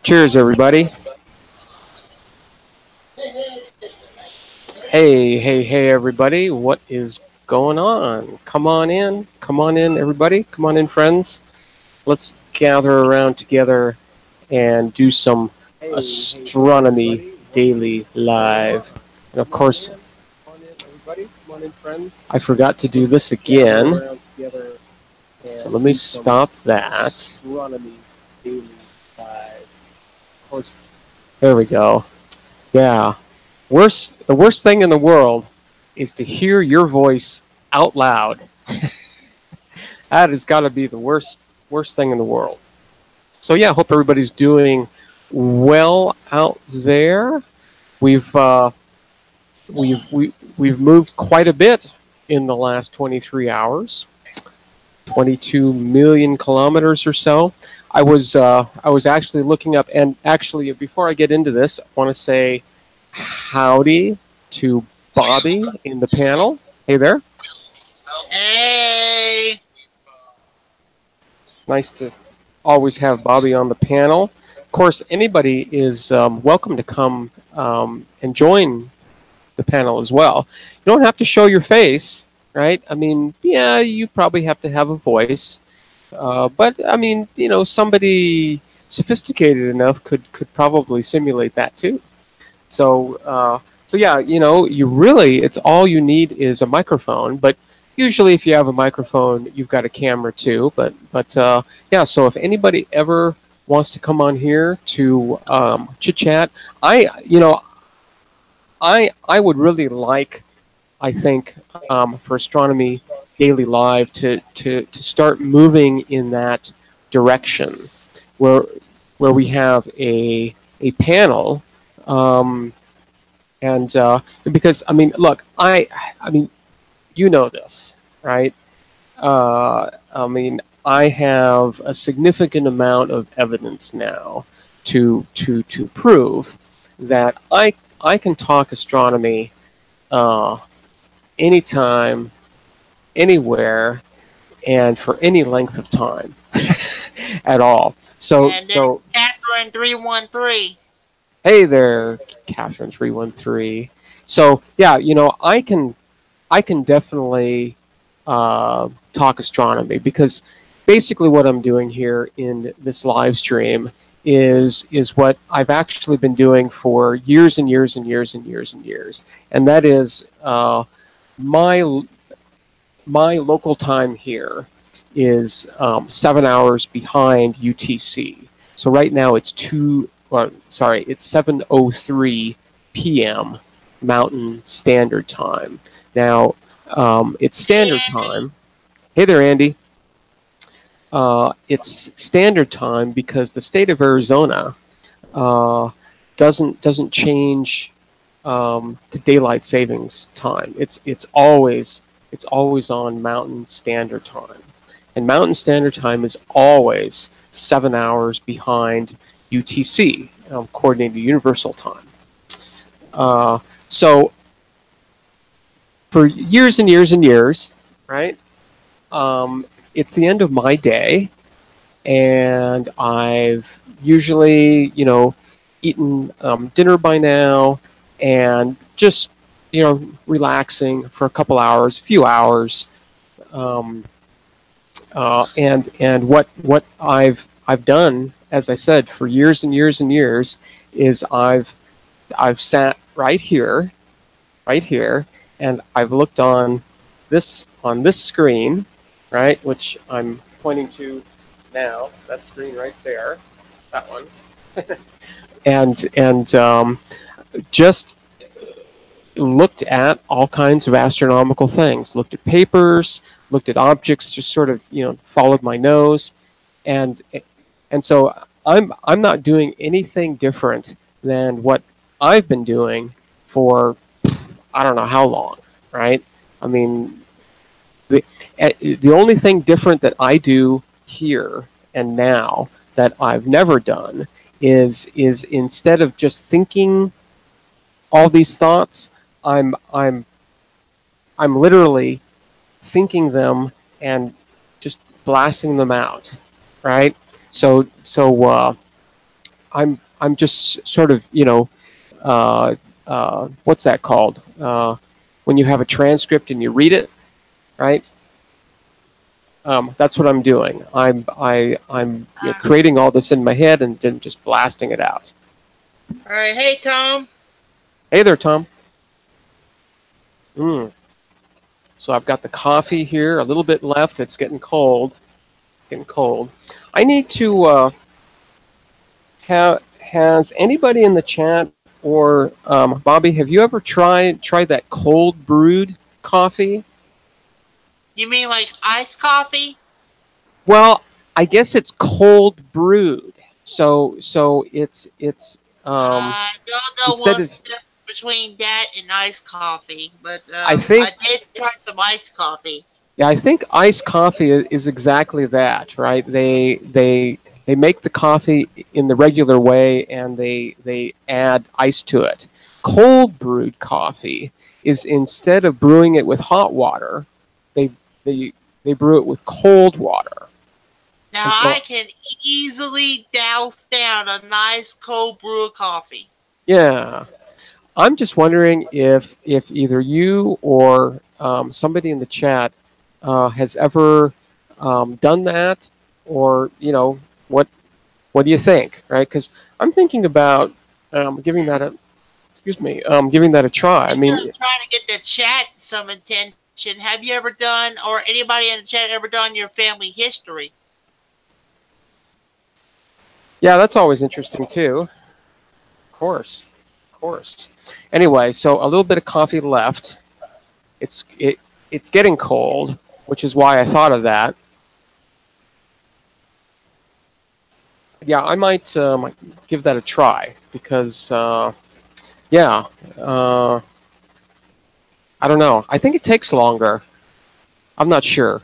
Cheers, everybody. Hey, everybody. What is going on? Come on in. Come on in, everybody. Come on in, friends. Let's gather around together and do some Astronomy Daily Live. And of course, I forgot to do this again. So let me stop that. There we go. Yeah. The worst thing in the world is to hear your voice out loud. That has got to be the worst thing in the world. So yeah, hope everybody's doing well out there. We've moved quite a bit in the last 23 hours. 22 million kilometers or so. I was actually looking up, and actually before I get into this, I want to say howdy to Bobby in the panel. Hey there. Hey. Nice to always have Bobby on the panel. Of course, anybody is welcome to come and join the panel as well. You don't have to show your face, right? I mean, yeah, you probably have to have a voice. But I mean, somebody sophisticated enough could probably simulate that too. So yeah, it's all you need is a microphone. But usually, if you have a microphone, you've got a camera too. But yeah. So if anybody ever wants to come on here to chit chat, I would really like, I think, for Astronomy Daily Live to start moving in that direction, where we have a panel, and because I mean, look, I mean, you know this, right? I mean, I have a significant amount of evidence now to prove that I can talk astronomy anytime, anywhere, and for any length of time at all. So Catherine 313. Hey there, Catherine 313. So yeah, I can definitely talk astronomy, because basically what I'm doing here in this live stream is what I've actually been doing for years and years and years and years and years, and that is my local time here is 7 hours behind UTC. So right now it's 7:03 p.m. Mountain Standard Time. Now it's Standard Time. Hey there, Andy. It's Standard Time because the state of Arizona doesn't change to daylight savings time. It's always on Mountain Standard Time, and Mountain Standard Time is always 7 hours behind UTC, according to Universal Time. So for years and years and years, right? It's the end of my day, and I've usually, eaten dinner by now, and just, relaxing for a couple hours, a few hours, and what I've done, as I said, for years and years and years, is I've sat right here, and I've looked on this screen, right, which I'm pointing to now. That screen right there, that one, and just looked at all kinds of astronomical things. Looked at papers, looked at objects, just sort of followed my nose, and so I'm not doing anything different than what I've been doing for I don't know how long, right? I mean, the only thing different that I do here and now that I've never done is instead of just thinking all these thoughts, I'm literally thinking them and just blasting them out, right? So I'm just sort of, you know, what's that called? When you have a transcript and you read it, right? That's what I'm doing. I'm you know, creating all this in my head and then just blasting it out. All right, hey Tom. Hey there, Tom. So I've got the coffee here, a little bit left. It's getting cold. Getting cold. I need to has anybody in the chat or Bobby, have you ever tried that cold brewed coffee? You mean like iced coffee? Well, I guess it's cold brewed. So it's I don't know instead what's of, the difference between that and iced coffee, but I think, I did try some iced coffee. yeah, I think iced coffee is exactly that, right? They make the coffee in the regular way and they add ice to it. Cold brewed coffee is, instead of brewing it with hot water, they they they brew it with cold water. Now And so, I can easily douse down a nice cold brew of coffee. yeah, I'm just wondering if either you or somebody in the chat has ever done that, or you know what do you think, right? Because I'm thinking about giving that a giving that a try. I I'm mean, trying to get the chat some attention. Have you ever done, or anybody in the chat ever done your family history? yeah, that's always interesting too. Of course, of course. Anyway, so a little bit of coffee left. It's getting cold, which is why I thought of that. Yeah, I might give that a try because yeah, I don't know. I think it takes longer. I'm not sure.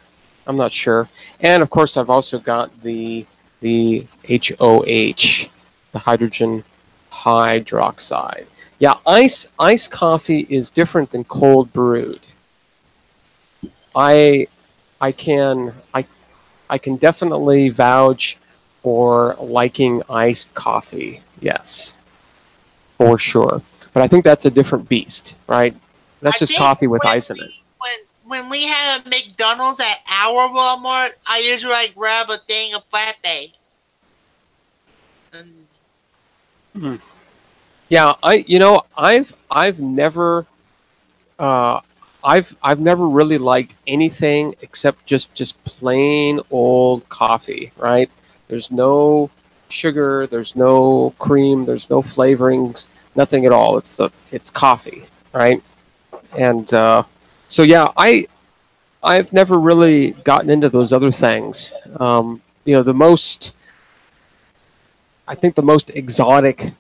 I'm not sure. And of course, I've also got the HOH, the hydrogen hydroxide. Yeah, ice coffee is different than cold brewed. I I can I can definitely vouch for liking iced coffee. Yes, for sure. But I think that's a different beast, right? That's I just think coffee with ice in it. when we had a McDonald's at our Walmart, I usually like grab a thing of flatbay. Yeah, I've never I've never really liked anything except just plain old coffee, right? There's no sugar, there's no cream, there's no flavorings, nothing at all. It's coffee, right? And so yeah, I've never really gotten into those other things. You know, I think the most exotic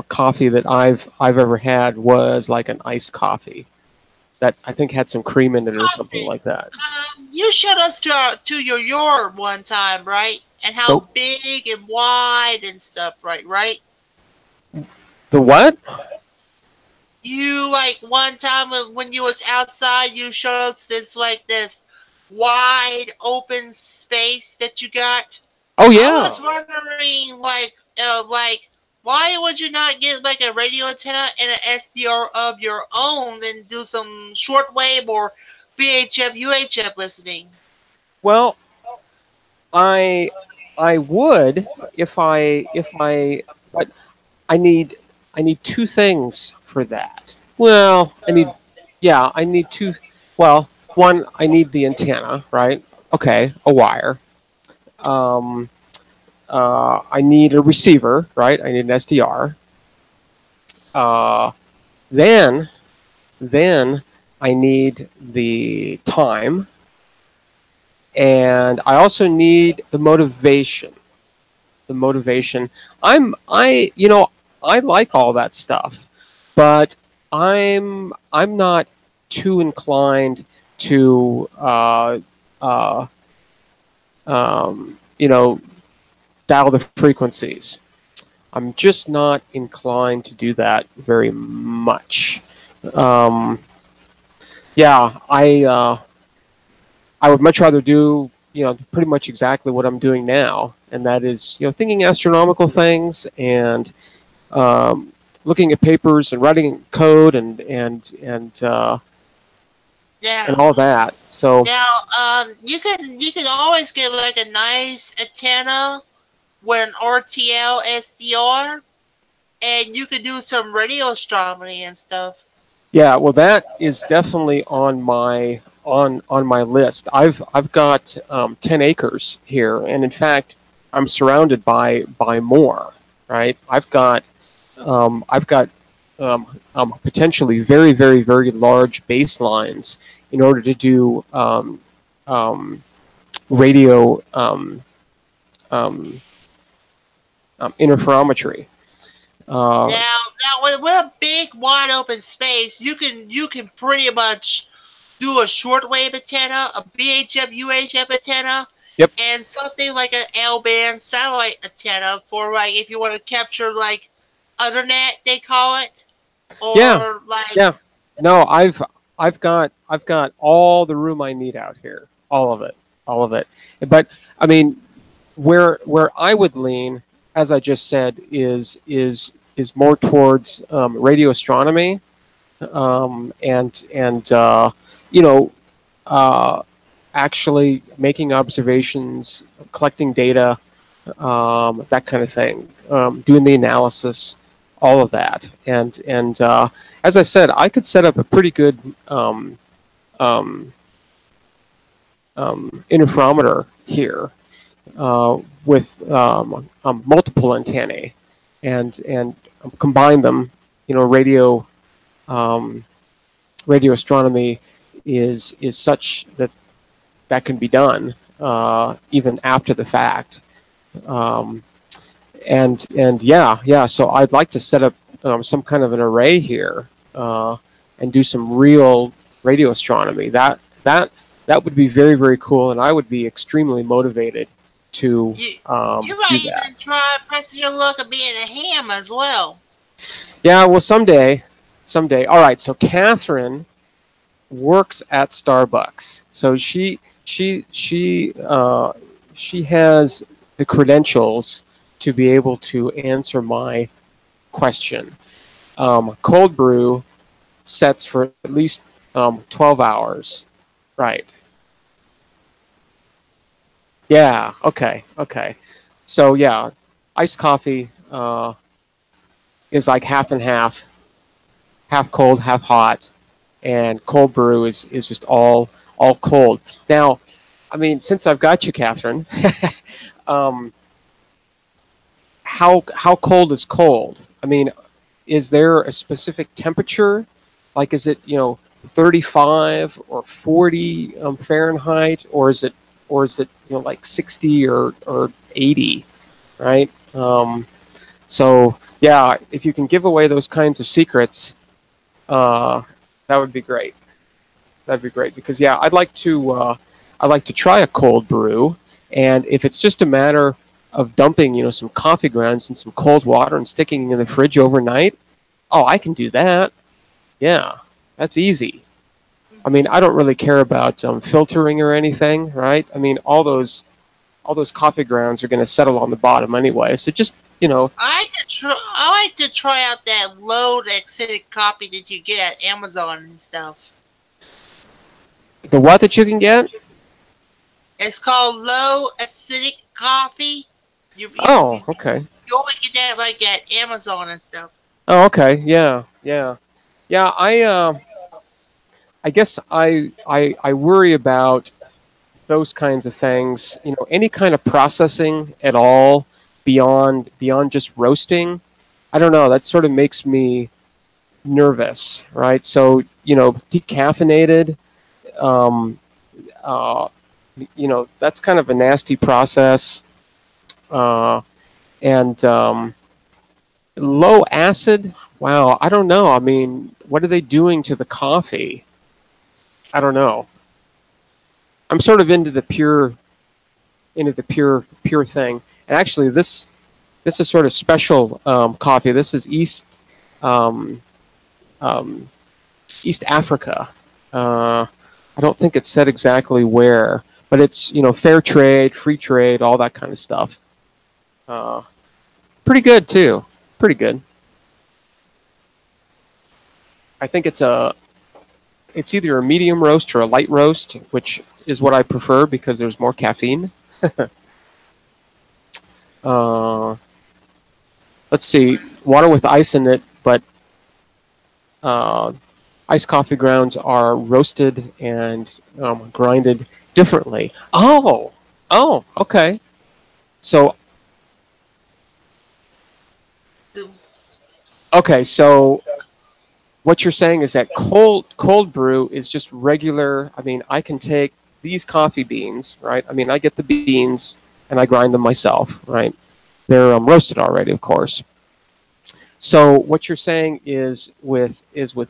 coffee that I've ever had was like an iced coffee that I think had some cream in it or something like that. You showed us to your yard one time, right? And how So big and wide and stuff, right? the what? You like one time when you was outside, you showed us this wide open space that you got. Oh I yeah. was wondering, like why would you not get like a radio antenna and an SDR of your own and do some shortwave or VHF UHF listening? Well, I would if I but I need two things for that. Well, I need two. Well, one, I need the antenna, right? Okay, a wire. Um, I need a receiver, right? I need an SDR. Uh, then I need the time, and I also need the motivation. The motivation. I like all that stuff, but I'm not too inclined to you know, dial the frequencies. I'm just not inclined to do that very much. Um, yeah, I would much rather do, you know, pretty much exactly what I'm doing now, and that is, thinking astronomical things and looking at papers and writing code and Yeah. all that. So Now, you can always get like a nice antenna with an RTL SDR, and you could do some radio astronomy and stuff. yeah, well, that is definitely on my list. I've got 10 acres here, and in fact, I'm surrounded by more. Right, I've got potentially very, very, very large baselines in order to do radio interferometry. Now with a big wide open space, you can pretty much do a shortwave antenna, a VHF UHF antenna, Yep. and something like an L-band satellite antenna for like if you want to capture like Ethernet, they call it, or Yeah. like Yeah. No, I've got all the room I need out here. All of it. But I mean, where I would lean, as I just said, is more towards radio astronomy, and actually making observations, collecting data, that kind of thing, doing the analysis, all of that, and as I said, I could set up a pretty good interferometer here with multiple antennae, and combine them. Radio astronomy is such that can be done even after the fact. And yeah. So I'd like to set up some kind of an array here and do some real radio astronomy. That would be very, very cool, and I would be extremely motivated to you do might that. even try pressing your luck at being a ham as well. Yeah, well, someday. All right. So Catherine works at Starbucks, so she has the credentials to be able to answer my question. Cold brew sets for at least 12 hours, right? Yeah. Okay. So yeah, iced coffee is like half and half cold, half hot, and cold brew is just all cold. Now, I mean, since I've got you, Catherine, how cold is cold? I mean, is there a specific temperature? Like, is it 35 or 40 Fahrenheit, or is it like 60 or 80, right? So yeah, if you can give away those kinds of secrets, that would be great. That'd be great, because yeah, I'd like to try a cold brew, and if it's just a matter of dumping some coffee grounds in some cold water and sticking it in the fridge overnight, oh, I can do that. Yeah, that's easy. I mean, I don't really care about filtering or anything, right? I mean, all those coffee grounds are going to settle on the bottom anyway. So just I like to try out that low acidic coffee that you get at Amazon and stuff. the what that you can get. It's called low acidic coffee. Okay. You only get that like at Amazon and stuff. Oh, okay. Yeah. I guess I worry about those kinds of things. Any kind of processing at all beyond just roasting. I don't know. That sort of makes me nervous, right? So decaffeinated. That's kind of a nasty process. And low acid. Wow. I don't know. I mean, what are they doing to the coffee? I don't know. I'm sort of into the pure thing. And actually, this is sort of special coffee. This is East Africa. I don't think it said exactly where, but it's fair trade, free trade, all that kind of stuff. Uh, pretty good too. Pretty good. I think it's either a medium roast or a light roast, which is what I prefer because there's more caffeine. uh, let's see, water with ice in it, but uh, iced coffee grounds are roasted and grinded differently. Oh, okay. So so what you're saying is that cold brew is just regular. I mean, I can take these coffee beans, right? I mean, I get the beans and I grind them myself, right? They're roasted already, of course. So what you're saying is with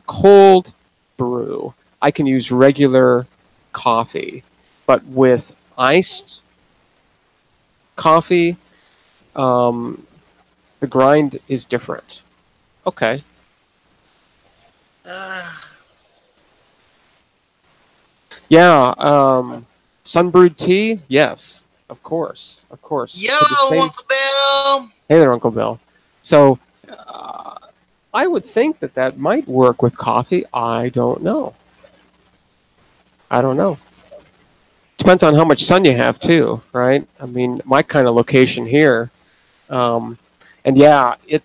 cold brew, I can use regular coffee, but with iced coffee, um, the grind is different. Okay. Uh, Yeah. Sunbrewed tea? Yes, of course, of course. Yo, So the same. Uncle Bill. Hey there, Uncle Bill. So uh, I would think that that might work with coffee. I don't know. I don't know. Depends on how much sun you have too, right? I mean, my kind of location here, um, and yeah, it.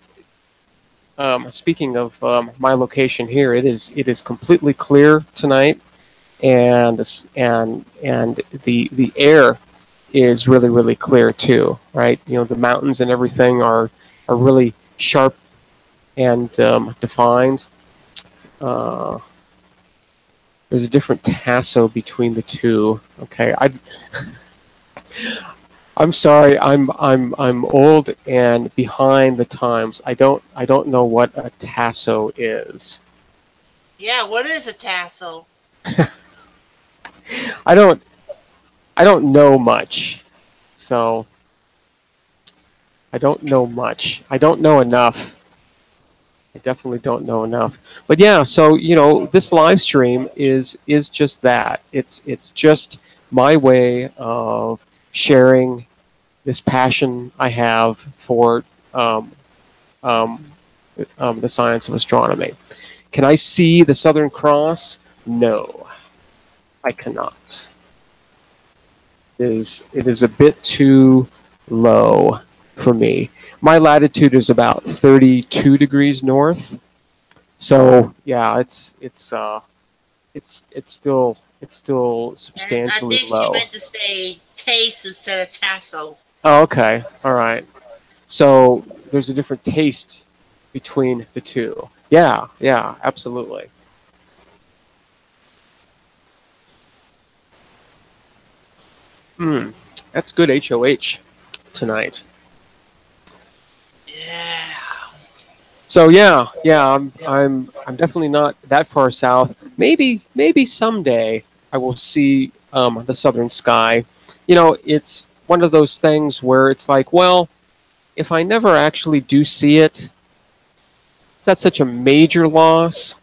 Speaking of my location here, it is completely clear tonight, and the air is really clear too, right? You know, the mountains and everything are really sharp and defined. Uh, there's a different tasso between the two. Okay, I'm sorry. I'm old and behind the times. I don't know what a tasso is. Yeah, what is a tassel? I don't I don't know much. So I don't know much. I don't know enough. I definitely don't know enough. But yeah, so this live stream is just that. It's just my way of sharing this passion I have for um, um, the science of astronomy. Can I see the Southern Cross? No, I cannot. It is a bit too low for me. My latitude is about 32 degrees north. So yeah, it's still And I substantially think she low. meant to say taste instead of tassel. Oh, okay, all right. So there's a different taste between the two. Yeah, yeah, absolutely. Hmm, that's good HOH tonight. Yeah. So yeah, I'm definitely not that far south. Maybe someday I will see the southern sky. It's one of those things where it's like, well, if I never actually do see it, is that such a major loss?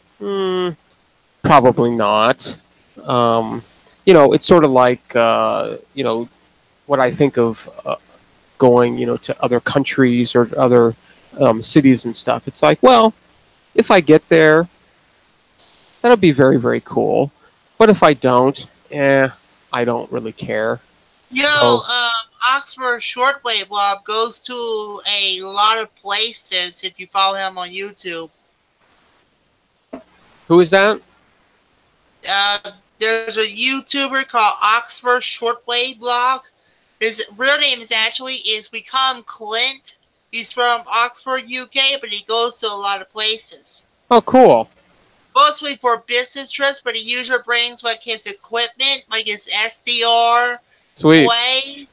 Probably not. Um, it's sort of like what I think of going to other countries or other cities and stuff. It's like, well, if I get there, that'll be very cool. But if I don't, I don't really care. Yo, So Oxford Shortwave Bob goes to a lot of places if you follow him on YouTube. who is that? There's a YouTuber called Oxford Shortwave Blog. His real name is Become Clint. He's from Oxford, UK, but he goes to a lot of places. Oh, cool. Mostly for business trips, but he usually brings like his equipment, like his SDR, Sweet. play,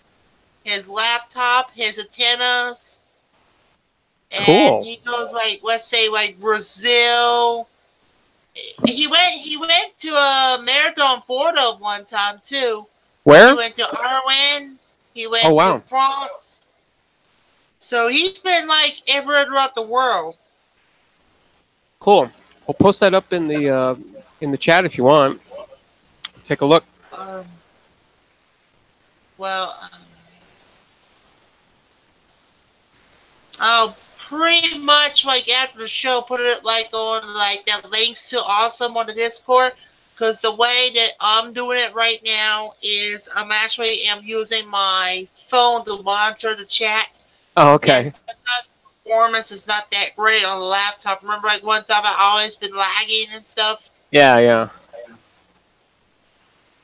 his laptop, his antennas, and Cool. he goes like, let's say like Brazil. He went to a Marathon Bordeaux one time too. He Where? went to Arwen. He Oh, went to wow. France. So he's been like everywhere throughout the world. Cool. We'll post that up in the chat if you want. Take a look. Um, well, Pretty much like after the show, put it like on like that links to Awesome on the Discord. Because the way that I'm doing it right now is I'm using my phone to monitor the chat, Oh, and okay. sometimes the performance is not that great on the laptop. Remember, like one time I always been lagging and stuff. Yeah, yeah.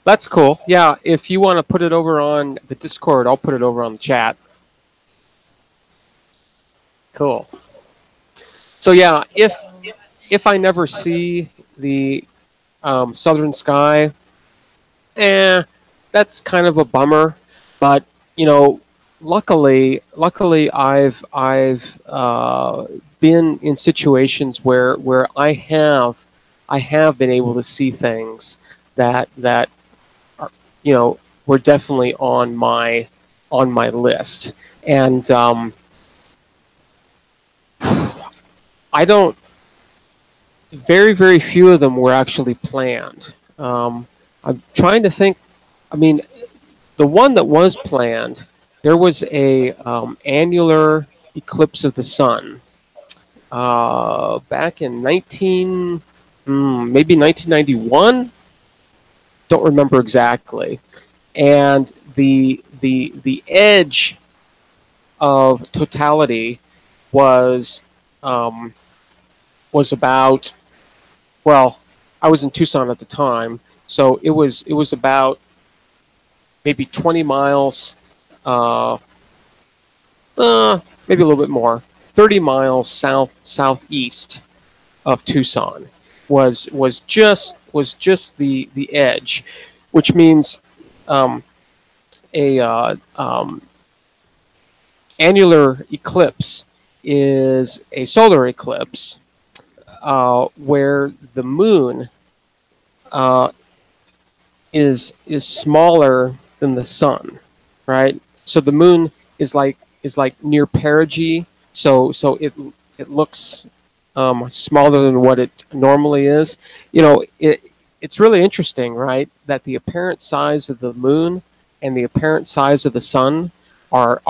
That's cool. Yeah, if you want to put it over on the Discord, I'll put it over on the chat. Cool. So yeah, if I never see the southern sky, that's kind of a bummer. But you know, luckily, I've been in situations where I have been able to see things that are, were definitely on my list, and I don't. Very few of them were actually planned. I'm trying to think. I mean, the one that was planned, there was a annular eclipse of the sun back in maybe 1991. Don't remember exactly. And the edge of totality was um, was about, well, I was in Tucson at the time, so it was about maybe 20 miles, uh, maybe a little bit more, 30 miles southeast of Tucson was just the edge, which means a annular eclipse is a solar eclipse where the moon uh, is smaller than the sun, right? So the moon is like near perigee, so it looks smaller than what it normally is. It's really interesting, right? That the apparent size of the moon and the apparent size of the sun are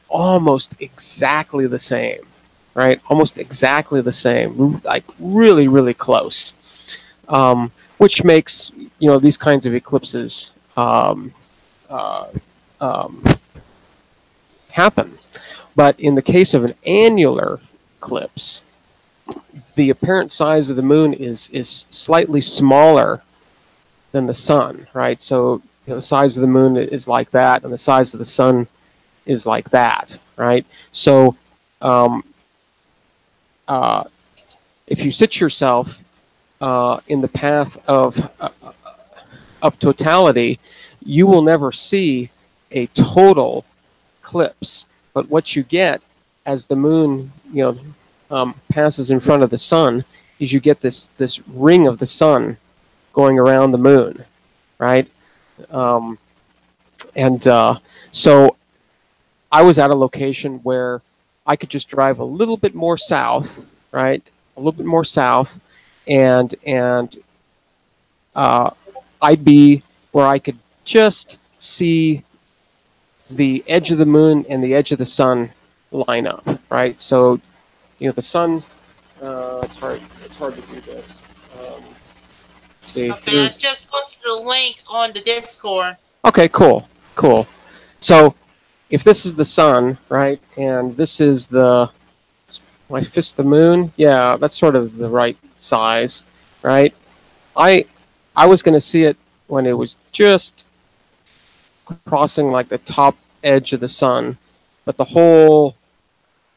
almost exactly the same, right? Almost exactly the same, like really close, which makes these kinds of eclipses uh, um, happen. But in the case of an annular eclipse, the apparent size of the moon is slightly smaller than the sun, right? So the size of the moon is like that, and the size of the sun is like that, right? So um, uh, if you sit yourself in the path of totality, you will never see a total eclipse. But what you get as the moon, passes in front of the sun, is you get this ring of the sun going around the moon, right? Um, and so I was at a location where I could just drive a little bit more south, right? A little bit more south, and uh, I'd be where I could just see the edge of the moon and the edge of the sun line up, right? So, the sun. It's hard to do this. Let's see. Okay, I just posted the link on the Discord. Okay, cool. So, if this is the sun, right, and this is my fist, the moon. Yeah, that's sort of the right size, right? I I was going to see it when it was just crossing like the top edge of the sun, but the whole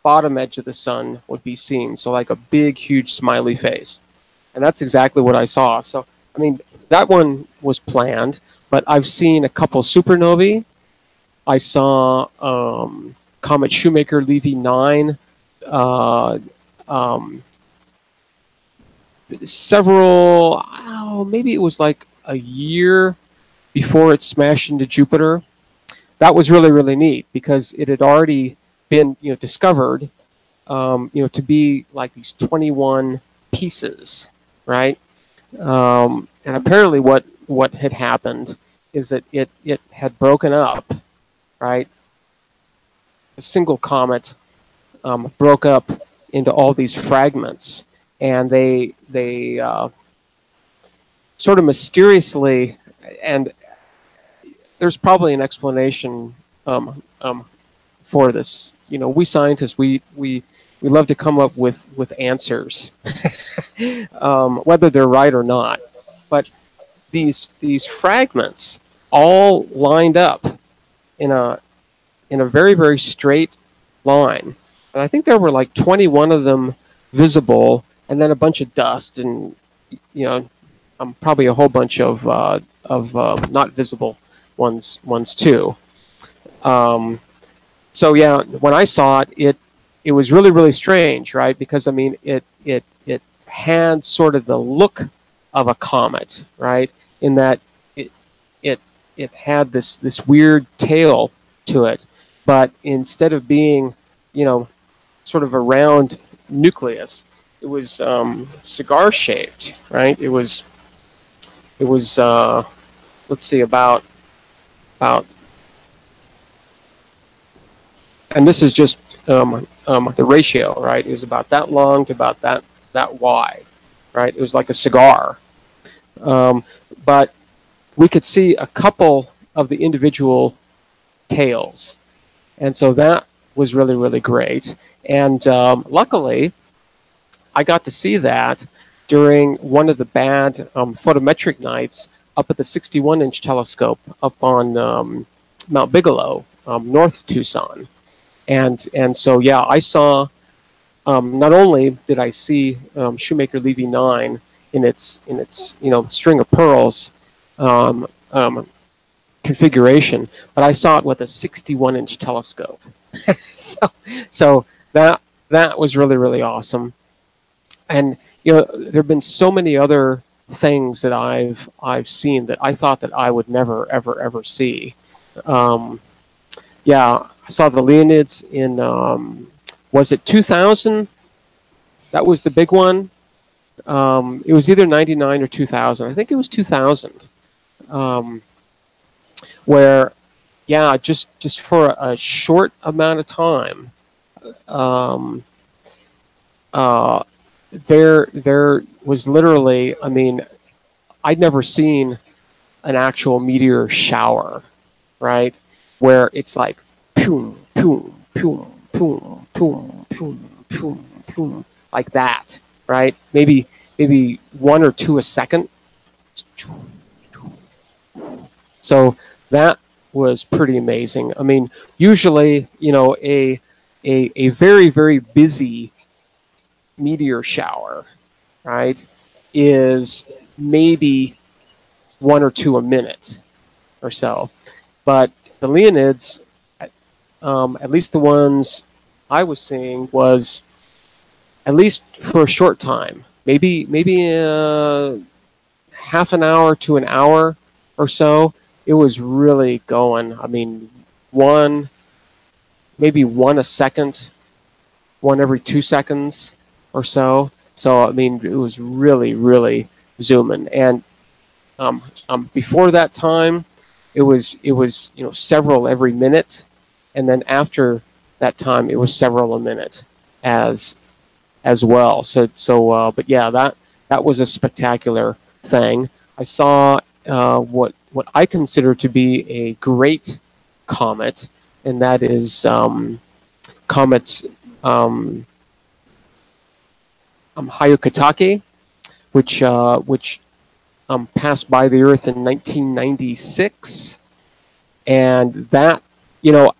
bottom edge of the sun would be seen. So like a big, huge smiley face. And that's exactly what I saw. So, I mean, that one was planned, but I've seen a couple supernovae. I saw Comet Shoemaker-Levy 9, uh, um, several, maybe it was like a year before it smashed into Jupiter. That was really neat because it had already been discovered to be like these 21 pieces, right? And apparently what had happened is that it had broken up, right? A single comet broke up into all these fragments, and they sort of mysteriously, and there's probably an explanation for this. You know, we scientists, we love to come up with answers, whether they're right or not. But these fragments all lined up in a very, very straight line, and I think there were like 21 of them visible, and then a bunch of dust, and you know, probably a whole bunch of not visible ones too. So yeah, when I saw it, it was really, really strange, right? Because I mean, it had sort of the look of a comet, right? In that it had this weird tail to it, but instead of being, you know, sort of a round nucleus, it was cigar shaped, right? It was let's see, about, and this is just the ratio, right? It was about that long to about that wide, right? It was like a cigar, but we could see a couple of the individual tails, and so that was really, really great. And luckily, I got to see that during one of the bad photometric nights up at the 61-inch telescope up on Mount Bigelow, north of Tucson. And so yeah, I saw, not only did I see Shoemaker-Levy 9 in its you know, string of pearls configuration, but I saw it with a 61-inch telescope. so that was really, really awesome. And you know, there have been so many other things that I've seen that I thought that I would never, ever see. Yeah, I saw the Leonids in, was it 2000? That was the big one. It was either 99 or 2000. I think it was 2000. Where, yeah, just for a short amount of time, there was literally, I mean, I'd never seen an actual meteor shower, right? Where it's like, poom, poom, poom, poom, poom, poom, poom, poom, like that, right? Maybe one or two a second. So that was pretty amazing. I mean, usually, you know, a very, very busy meteor shower, right, is maybe one or two a minute or so. But the Leonids, at least the ones I was seeing, was at least for a short time, maybe half an hour to an hour or so. It was really going. I mean, maybe one a second, one every 2 seconds or so. So I mean, it was really, really zooming. And before that time, it was you know, several every minute, and then after that time, it was several a minute as well. So but yeah, that was a spectacular thing. I saw what I consider to be a great comet, and that is comet Hyakutake, which passed by the Earth in 1996, and that, you know,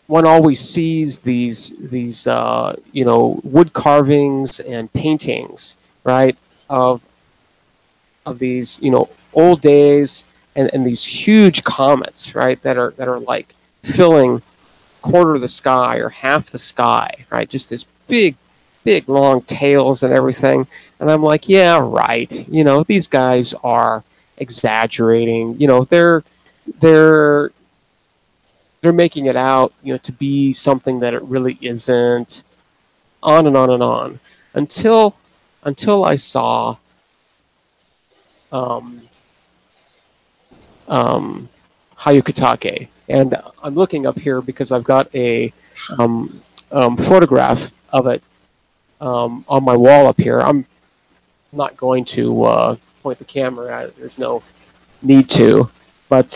one always sees these you know, wood carvings and paintings, right, of these, you know, old days, and these huge comets, right, that are like filling quarter of the sky or half the sky, right, just this big long tails and everything. And I'm like, yeah, right, you know, these guys are exaggerating, you know, they're making it out, you know, to be something that it really isn't, on and on and on, until I saw Hyakutake. And I'm looking up here because I've got a photograph of it on my wall up here. I'm not going to point the camera at it. There's no need to. But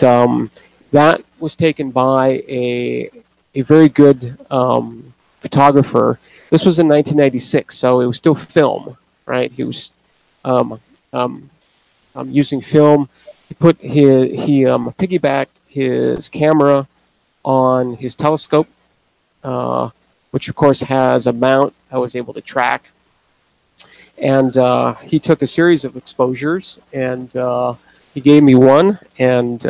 that was taken by a very good photographer. This was in 1996, so it was still film, right? He was using film. He piggybacked his camera on his telescope, which of course has a mount I was able to track. And he took a series of exposures, and he gave me one. And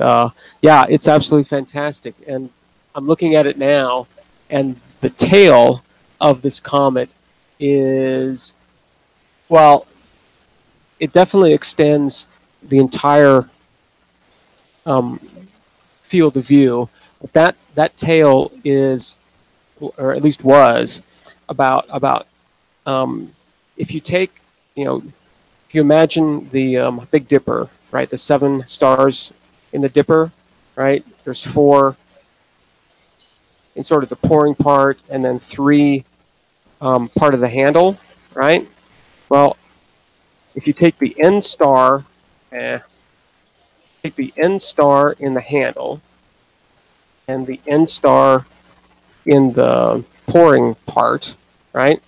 yeah, it's absolutely fantastic. And I'm looking at it now, and the tail of this comet is, well, it definitely extends the entire field of view. But that tail is, or at least was, about if you take, if you imagine the Big Dipper, right, the 7 stars in the Dipper, right, there's 4 in sort of the pouring part, and then 3 part of the handle, right? Well, if you take the end star, take the end star in the handle, and the end star in the pouring part, right,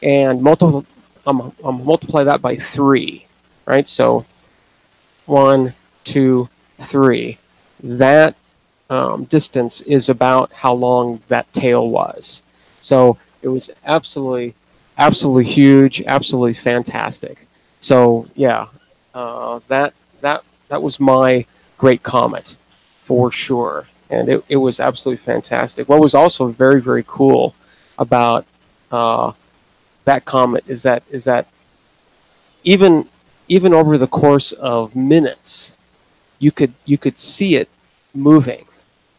and multiply that by 3, right? So 1, 2, 3. That distance is about how long that tail was. So it was absolutely huge, absolutely fantastic. So yeah, that was my great comet for sure, and it was absolutely fantastic. What was also very, very cool about that comet is that even over the course of minutes, you could see it moving,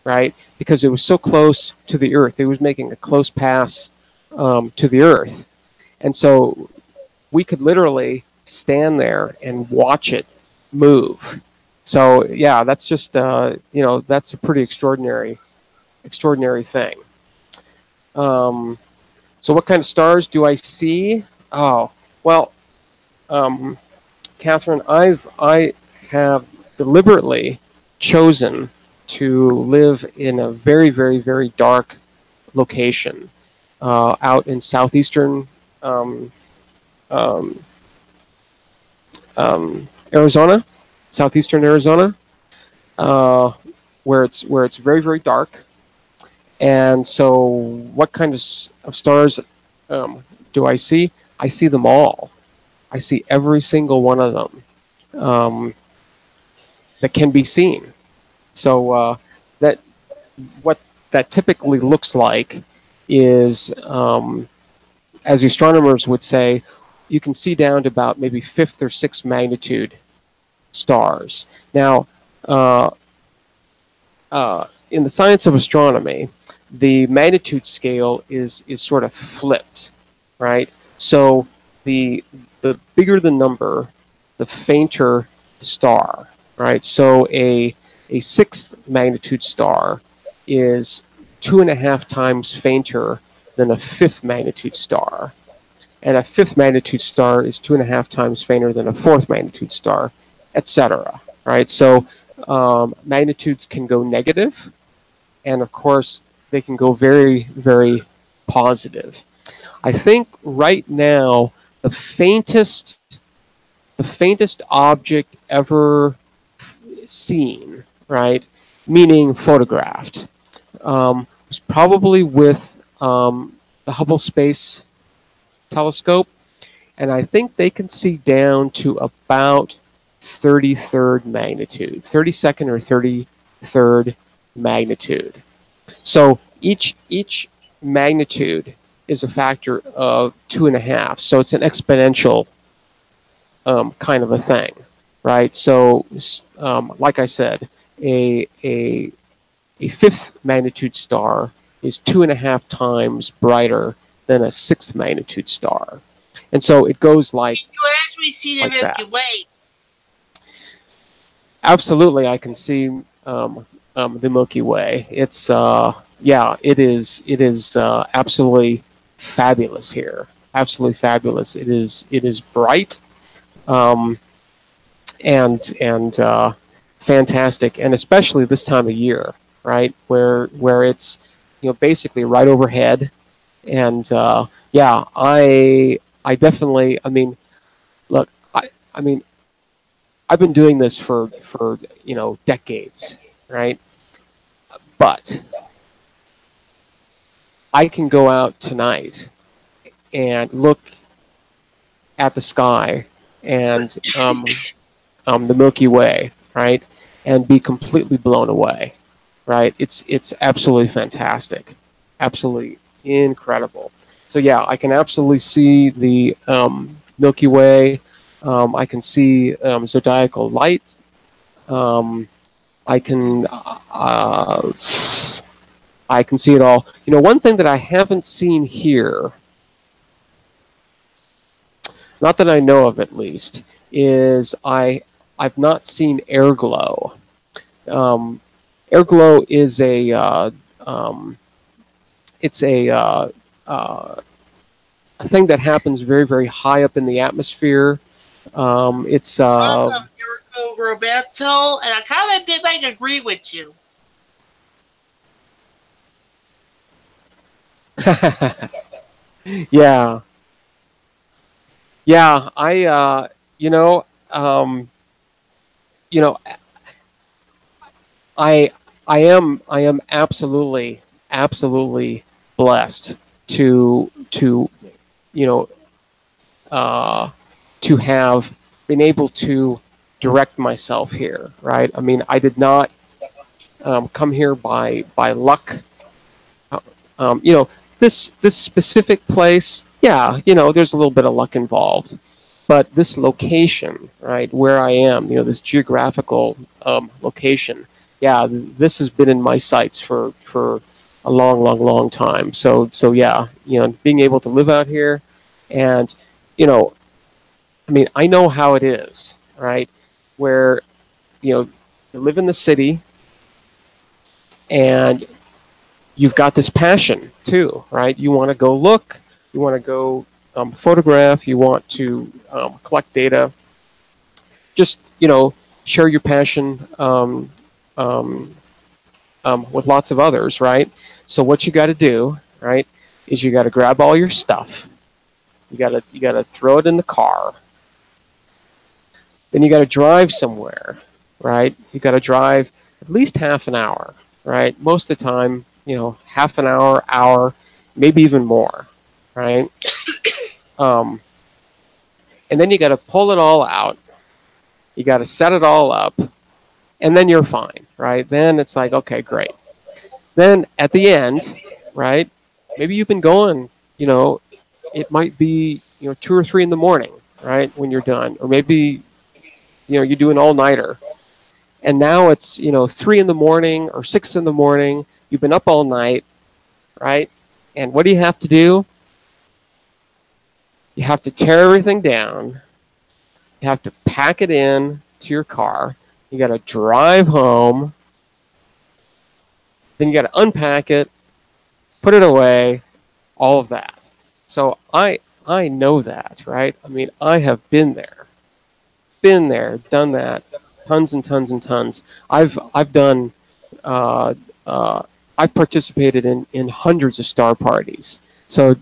right? Because it was so close to the Earth. It was making a close pass to the Earth, and so we could literally stand there and watch it move. So yeah, that's just that's a pretty extraordinary thing. So what kind of stars do I see? Oh, well, Catherine, I have deliberately chosen to live in a very, very, very dark location out in southeastern Arizona, southeastern Arizona, where it's very, very dark. And so, what kind of stars do I see? I see them all. I see every single one of them that can be seen. So that what that typically looks like is, as astronomers would say, you can see down to about maybe 5th or 6th magnitude stars. Now, in the science of astronomy, the magnitude scale is sort of flipped, right? So the bigger the number, the fainter the star, right? So a 6th magnitude star is 2.5 times fainter than a 5th magnitude star, and a 5th magnitude star is 2.5 times fainter than a 4th magnitude star, etc. Right? So magnitudes can go negative, and of course they can go very, very positive. I think right now the faintest object ever seen, right, meaning photographed, was probably with the Hubble Space Telescope, and I think they can see down to about 33rd magnitude, 32nd or 33rd magnitude. So each magnitude is a factor of 2.5. So it's an exponential kind of a thing, right? So like I said, a 5th magnitude star is 2.5 times brighter than a 6th magnitude star, and so it goes like. You actually see the Milky Way. Absolutely, I can see the Milky Way. It's yeah, it is. It is absolutely fabulous here. Absolutely fabulous. It is bright, um, and fantastic, and especially this time of year, right, where it's basically right overhead, and yeah, I definitely. I mean, look, I mean, I've been doing this for decades, right? But I can go out tonight and look at the sky and the Milky Way, right, and be completely blown away, right? It's absolutely fantastic, absolutely incredible. So yeah, I can absolutely see the Milky Way. I can see zodiacal light. Um, I can I can see it all. One thing that I haven't seen here, not that I know of at least, is I've not seen air glow. Um, Air glow is it's a thing that happens very, very high up in the atmosphere. It's Welcome, Mirko Roberto, and I kind of bit agree with you. yeah, yeah. You know, I am absolutely blessed to you know to have been able to direct myself here, right? I mean, I did not come here by luck. You know, this specific place, yeah, there's a little bit of luck involved, but this location, right, where I am, this geographical location, yeah, this has been in my sights for a long time. So yeah, being able to live out here, and you know, I mean, I know how it is, right, where you live in the city and you've got this passion too, right? You want to go look, you want to go photograph, you want to collect data, just share your passion with lots of others, right? So what you got to do, right, is you got to grab all your stuff, you got to throw it in the car, then you got to drive somewhere, right? You got to drive at least half an hour, right? Most of the time, half an hour, maybe even more, right? And then you got to pull it all out. You got to set it all up, and then you're fine, right? Then it's like, okay, great. Then at the end, right? Maybe you've been going, it might be 2 or 3 in the morning, right, when you're done, or maybe you do an all-nighter, and now it's 3 in the morning or 6 in the morning. You've been up all night, right? And what do you have to do? You have to tear everything down. You have to pack it in to your car. You got to drive home. Then you got to unpack it, put it away, all of that. So I know that, right? I mean, I have been there, done that, tons and tons and tons. I've done. I've participated in hundreds of star parties. So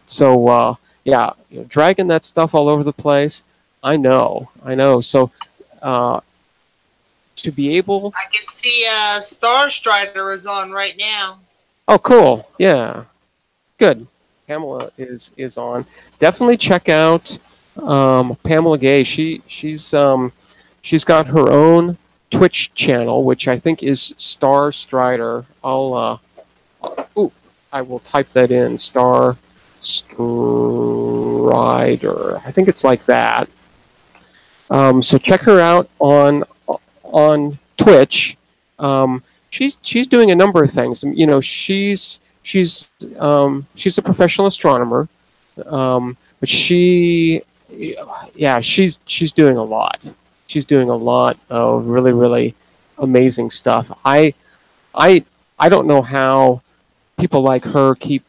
yeah, dragging that stuff all over the place. I know. So to be able, I can see Star Strider is on right now. oh, cool, yeah, good. Pamela is on. Definitely check out Pamela Gay. She's got her own Twitch channel, which I think is Star Strider. I will type that in. Star Strider. I think it's like that. So check her out on Twitch. She's doing a number of things. She's a professional astronomer, but she's doing a lot. She's doing a lot of really, really amazing stuff. I don't know how people like her keep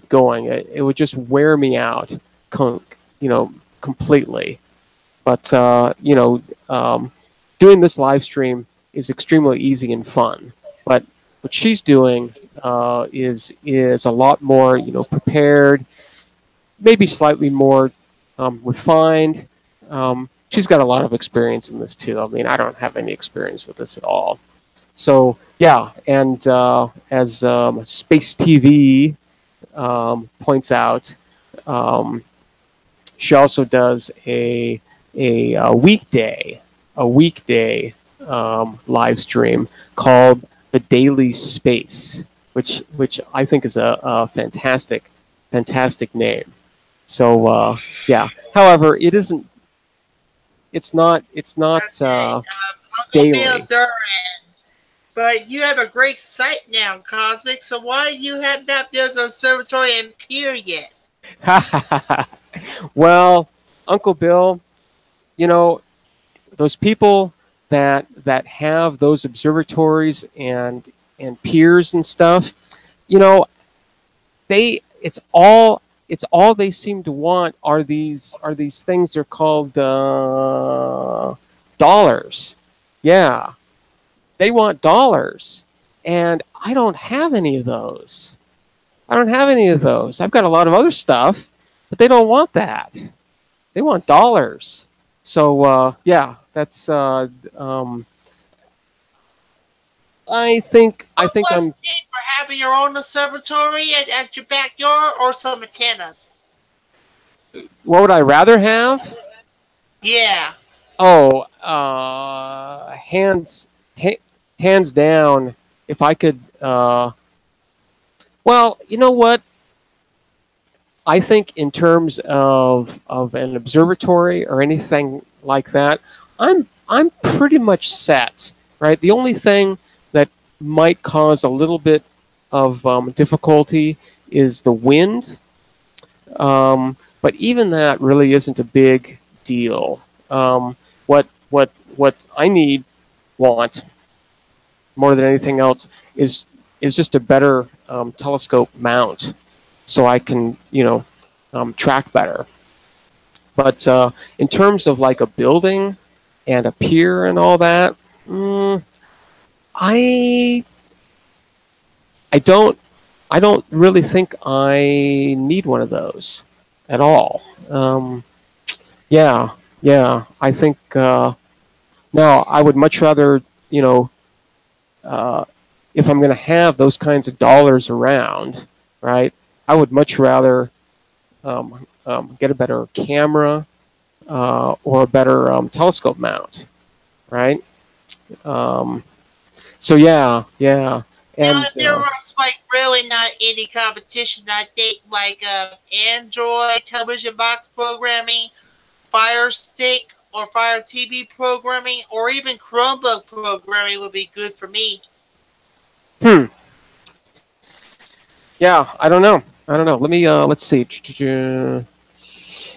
going. It would just wear me out, completely. But doing this live stream is extremely easy and fun. But what she's doing is a lot more, prepared, maybe slightly more refined. She's got a lot of experience in this too. I mean, I don't have any experience with this at all. So yeah, and as Space TV points out, she also does a weekday live stream called the Daily Space, which I think is a fantastic name. So yeah. However, it isn't. It's not. Uncle Daily. Bill Duran. But you have a great site now, Cosmic. So why do you have not built an observatory in Pier yet? Well, Uncle Bill, those people that have those observatories and piers and stuff, it's all they seem to want are these things. They're called dollars. Yeah, they want dollars, and I don't have any of those. I've got a lot of other stuff, but they don't want that. They want dollars. So yeah, that's. I think I'm I'm. for having your own observatory at your backyard or some antennas. What would I rather have? Yeah. Oh, hands down. If I could. Well, you know what? I think in terms of an observatory or anything like that, I'm pretty much set. Right. The only thing that might cause a little bit of difficulty is the wind. But even that really isn't a big deal. What I want more than anything else is just a better telescope mount, so I can track better. But in terms of like a building and a pier and all that, I don't really think I need one of those at all. Yeah. I think now I would much rather, if I'm going to have those kinds of dollars around, right? I would much rather get a better camera or a better telescope mount, right? So yeah. And now, there was like really not any competition. I think like Android television box programming, Fire Stick or Fire TV programming, or even Chromebook programming would be good for me. Yeah, I don't know. Let me let's see.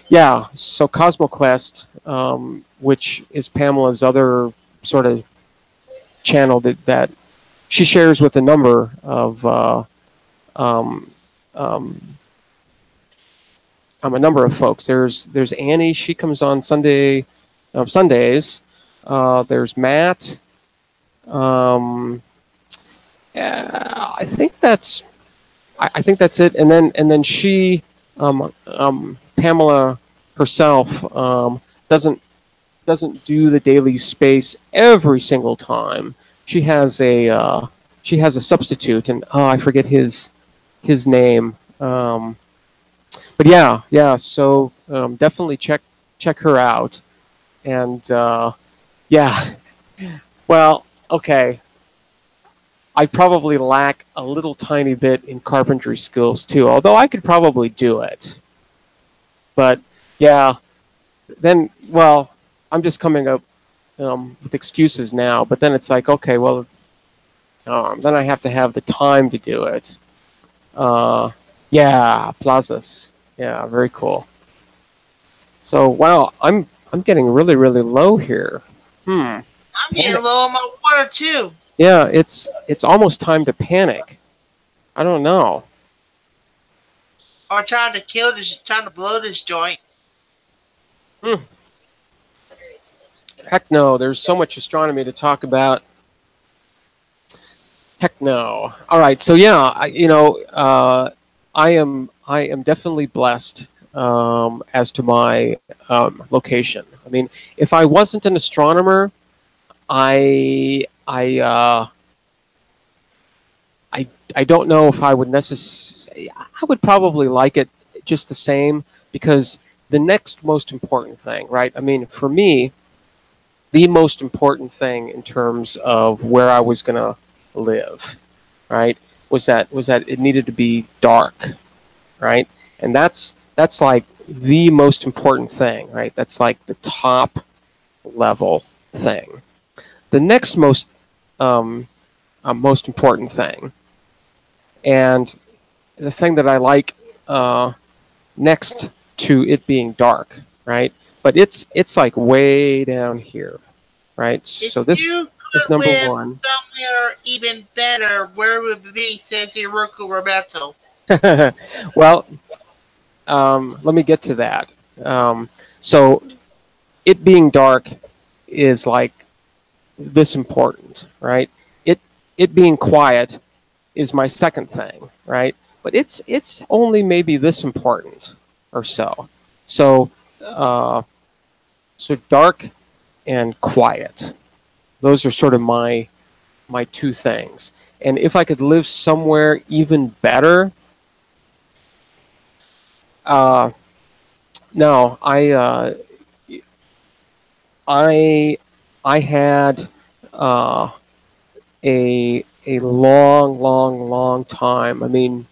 Yeah, so CosmoQuest, which is Pamela's other sort of channel that she shares with a number of a number of folks. There's Annie. She comes on Sundays. There's Matt. I think that's it. And then she, Pamela herself, doesn't do the daily space every single time. She has a substitute, and I forget his name. But yeah. So definitely check her out. And yeah, well, okay. I probably lack a little tiny bit in carpentry skills too, although I could probably do it. But yeah, then, well, I'm just coming up with excuses now. But then it's like, okay, well, then I have to have the time to do it. Yeah, plazas. Yeah, very cool. So wow, I'm getting really low here. I'm getting low on my water too. Yeah, it's almost time to panic. I don't know. Or trying to blow this joint. Hmm. Heck no. There's so much astronomy to talk about. Heck no. All right. So yeah, I am definitely blessed as to my location. I mean, if I wasn't an astronomer, I I uh, I don't know if I would necessarily. I would probably like it just the same because the next most important thing, right? I mean, for me, the most important thing in terms of where I was going to live, right, was that it needed to be dark, right, and that's like the most important thing, right? That's like the top level thing. The next most important thing, and the thing that I like next to it being dark, right? But it's like way down here, right? If So this you is could number live one. somewhere even better, where would it be? Says Hiroku Roberto. Well, let me get to that. So it being dark is like this important, right? It it being quiet is my second thing, right? But it's only maybe this important or so. So uh, so dark and quiet. Those are sort of my two things. And if I could live somewhere even better, uh, no, I I had uh, a long time. I mean,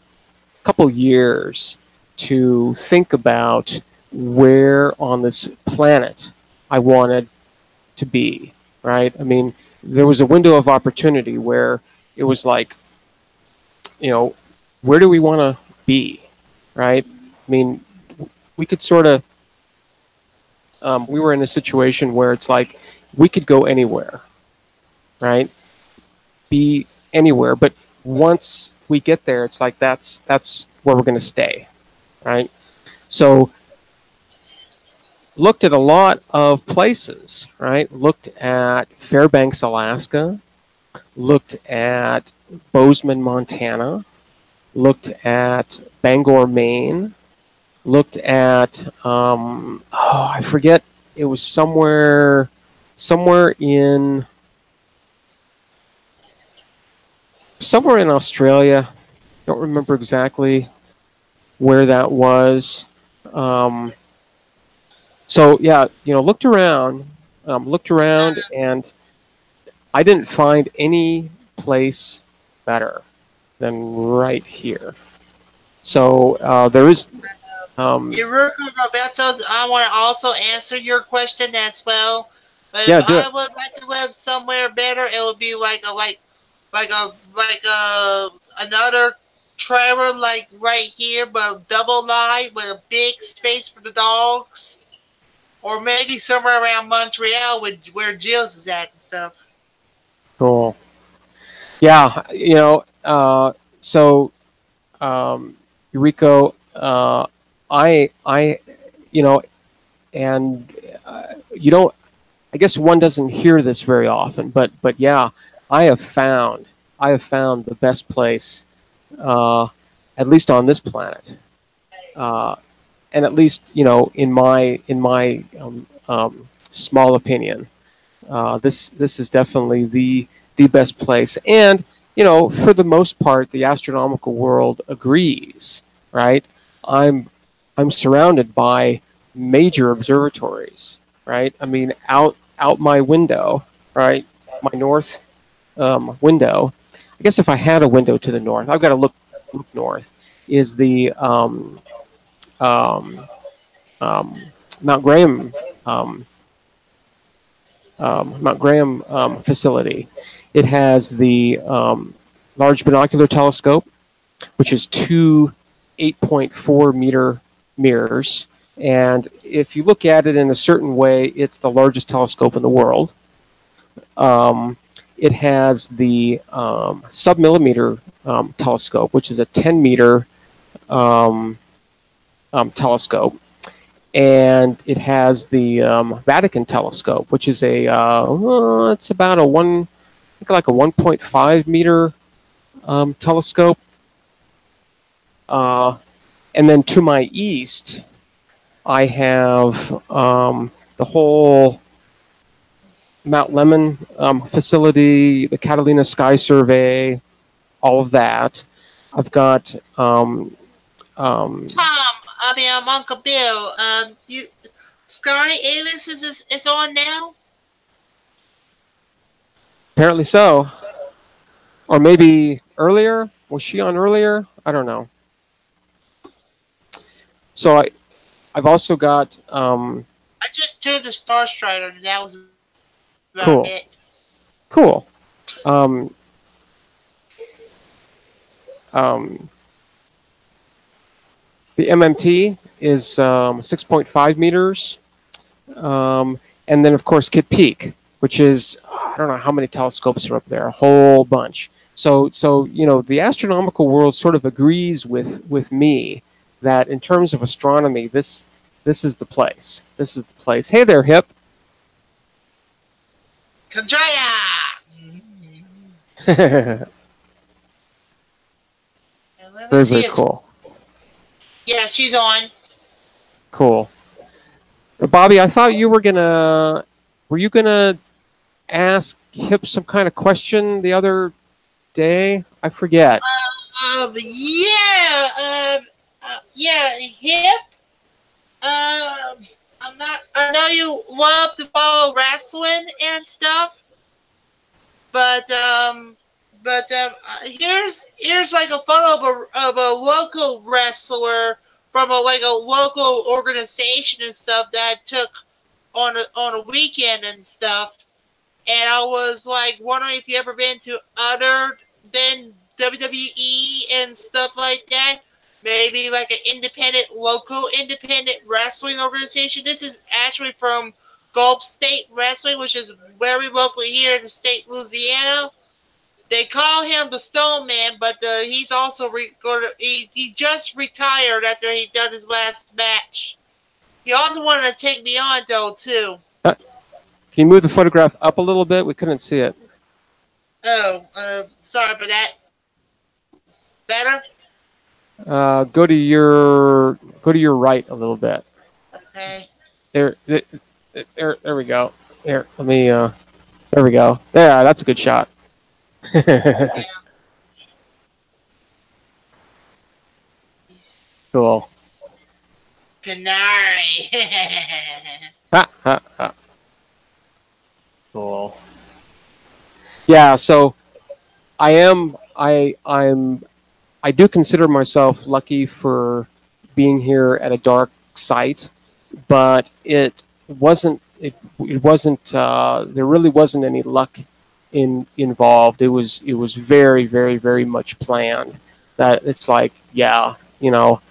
a couple years to think about where on this planet I wanted to be. Right? I mean, there was a window of opportunity where it was like, where do we want to be? Right? I mean, we could sort of we were in a situation where it's like we could go anywhere, right? Be anywhere, but once we get there, it's like that's where we're going to stay, right? So looked at a lot of places, right? Looked at Fairbanks, Alaska. Looked at Bozeman, Montana. Looked at Bangor, Maine. Looked at I forget, it was somewhere in Australia. Don't remember exactly where that was. Um, so yeah, looked around, and I didn't find any place better than right here. So there is. Hiroku Roberto, I want to also answer your question as well. But if Yeah, do I it. would like to live somewhere better, it would be like another trailer like right here, but double line with a big space for the dogs, or maybe somewhere around Montreal where Jill's is at and stuff. Cool. Yeah, so Eureka, I, you know, and you don't. I guess one doesn't hear this very often, but yeah, I have found the best place, uh, at least on this planet, uh, and at least in my small opinion, this is definitely the best place, and for the most part, the astronomical world agrees, right? I'm I'm surrounded by major observatories, right? I mean, out my window, right, my north window. I guess if I had a window to the north, I've got to look north. Is the um, um, Mount Graham um, Mount Graham facility. It has the Large Binocular Telescope, which is two 8.4-meter mirrors. And if you look at it in a certain way, it's the largest telescope in the world. Um, it has the submillimeter telescope, which is a 10-meter telescope. And it has the Vatican telescope, which is a it's about a 1.5 meter telescope. And then to my east, I have the whole Mount Lemmon facility, the Catalina Sky Survey, all of that. I've got Tom, Uncle Bill, Sky Avis is on now? Apparently so. Or maybe earlier? Was she on earlier? I don't know. So I've also got... I just tuned the Star Strider, and that was about cool. it. Cool. The MMT is 6.5 meters. And then, of course, Kitt Peak, which is, I don't know how many telescopes are up there, a whole bunch. So you know, the astronomical world sort of agrees with me that in terms of astronomy, this is the place. This is the place. Hey there, Hip. Kandraya! Very, very cool. Yeah, she's on. Cool. Bobby, I thought you were gonna... Were you gonna ask Hip some kind of question the other day? I forget. Yeah, Hip. I'm not. I know you love to follow wrestling and stuff, but here's like a photo of a local wrestler from a local organization and stuff that I took on a weekend and stuff. And I was like wondering if you ever been to other than WWE and stuff like that. Maybe like an local independent wrestling organization. This is actually from Gulf State Wrestling, which is very local here in the state of Louisiana. They call him the Stone Man, but he's also he just retired after he done his last match. He also wanted to take me on though too. Can you move the photograph up a little bit? We couldn't see it. Oh, sorry for that. Better? Go to your right a little bit. Okay. There we go. Here, let me. There we go. There, that's a good shot. Yeah. Cool. Canary. Ha ha ha. Cool. Yeah, so I do consider myself lucky for being here at a dark site, but it wasn't there really wasn't any luck involved. It was very, very, very much planned. That it's like, yeah, you know,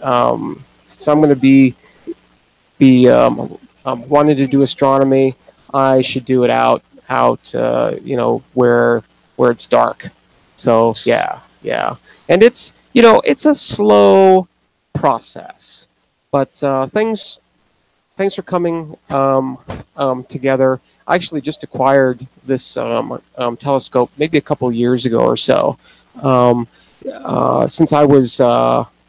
so I'm going to be wanting to do astronomy. I should do it out you know, where it's dark. So yeah, and it's, you know, it's a slow process, but things are coming together. I actually just acquired this telescope maybe a couple years ago or so. Since I was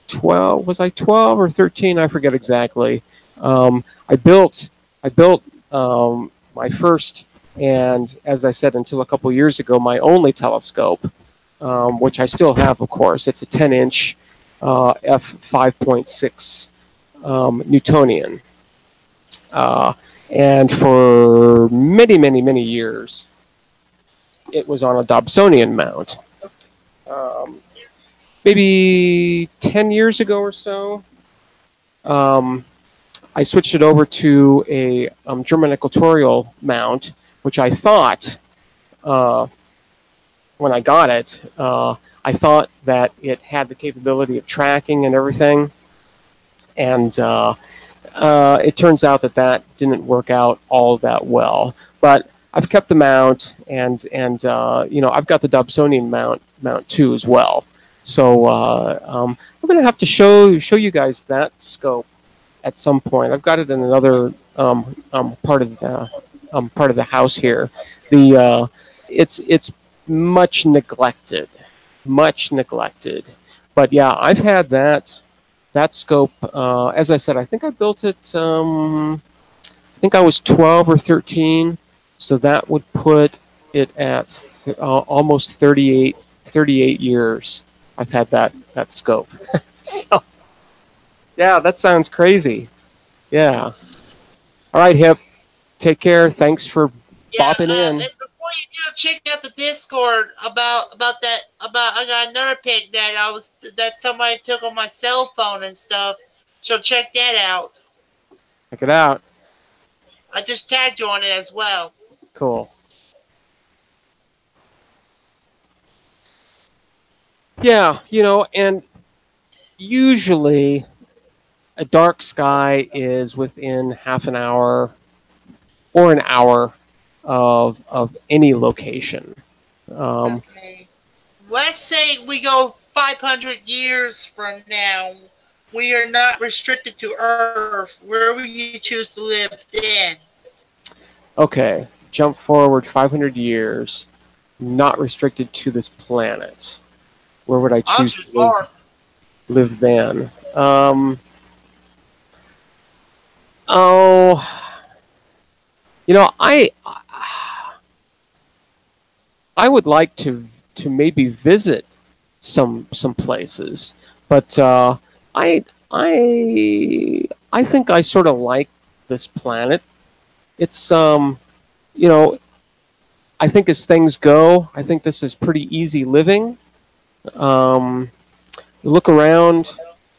12, was I 12 or 13? I forget exactly. I built my first, and as I said, until a couple years ago, my only telescope, which I still have, of course. It's a 10-inch f5.6 Newtonian. And for many, many, many years, it was on a Dobsonian mount. Maybe 10 years ago or so, I switched it over to a German equatorial mount, which I thought, when I got it, I thought that it had the capability of tracking and everything. And it turns out that didn't work out all that well. But I've kept the mount, and you know, I've got the Dobsonian mount too as well. So I'm going to have to show you guys that scope at some point. I've got it in another part of the house here. The it's much neglected, much neglected. But yeah, I've had that scope. As I said, I think I built it. I think I was 12 or 13, so that would put it at almost 38 years. I've had that scope. So yeah, that sounds crazy. Yeah. All right, Hip. Take care. Thanks for bopping in. And before you do, check out the Discord about that. I got another pic that somebody took on my cell phone and stuff. So check that out. Check it out. I just tagged you on it as well. Cool. Yeah, you know, and usually a dark sky is within half an hour or an hour of any location. Okay. Let's say we go 500 years from now. We are not restricted to Earth. Where would you choose to live then? Okay, jump forward 500 years, not restricted to this planet. Where would I choose to live then? Oh, you know, I would like to maybe visit some places, but I think I sort of like this planet. It's you know, I think as things go, I think this is pretty easy living. You look around,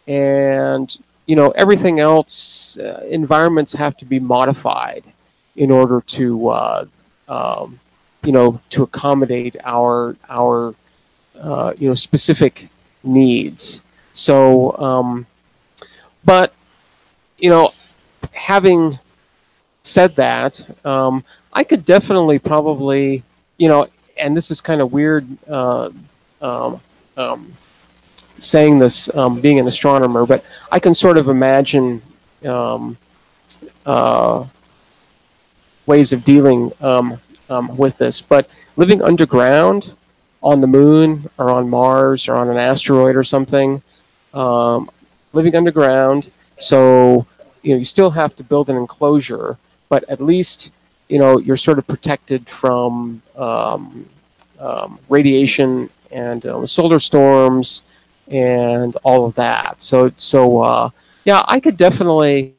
and you know, everything else. Environments have to be modified in order to you know, to accommodate our you know, specific needs. So, but you know, having said that, I could definitely probably, you know, and this is kind of weird saying this, being an astronomer, but I can sort of imagine ways of dealing with this. But living underground on the moon or on Mars or on an asteroid or something, living underground, so you know, you still have to build an enclosure, but at least, you know, you're sort of protected from radiation and solar storms and all of that. So yeah, I could definitely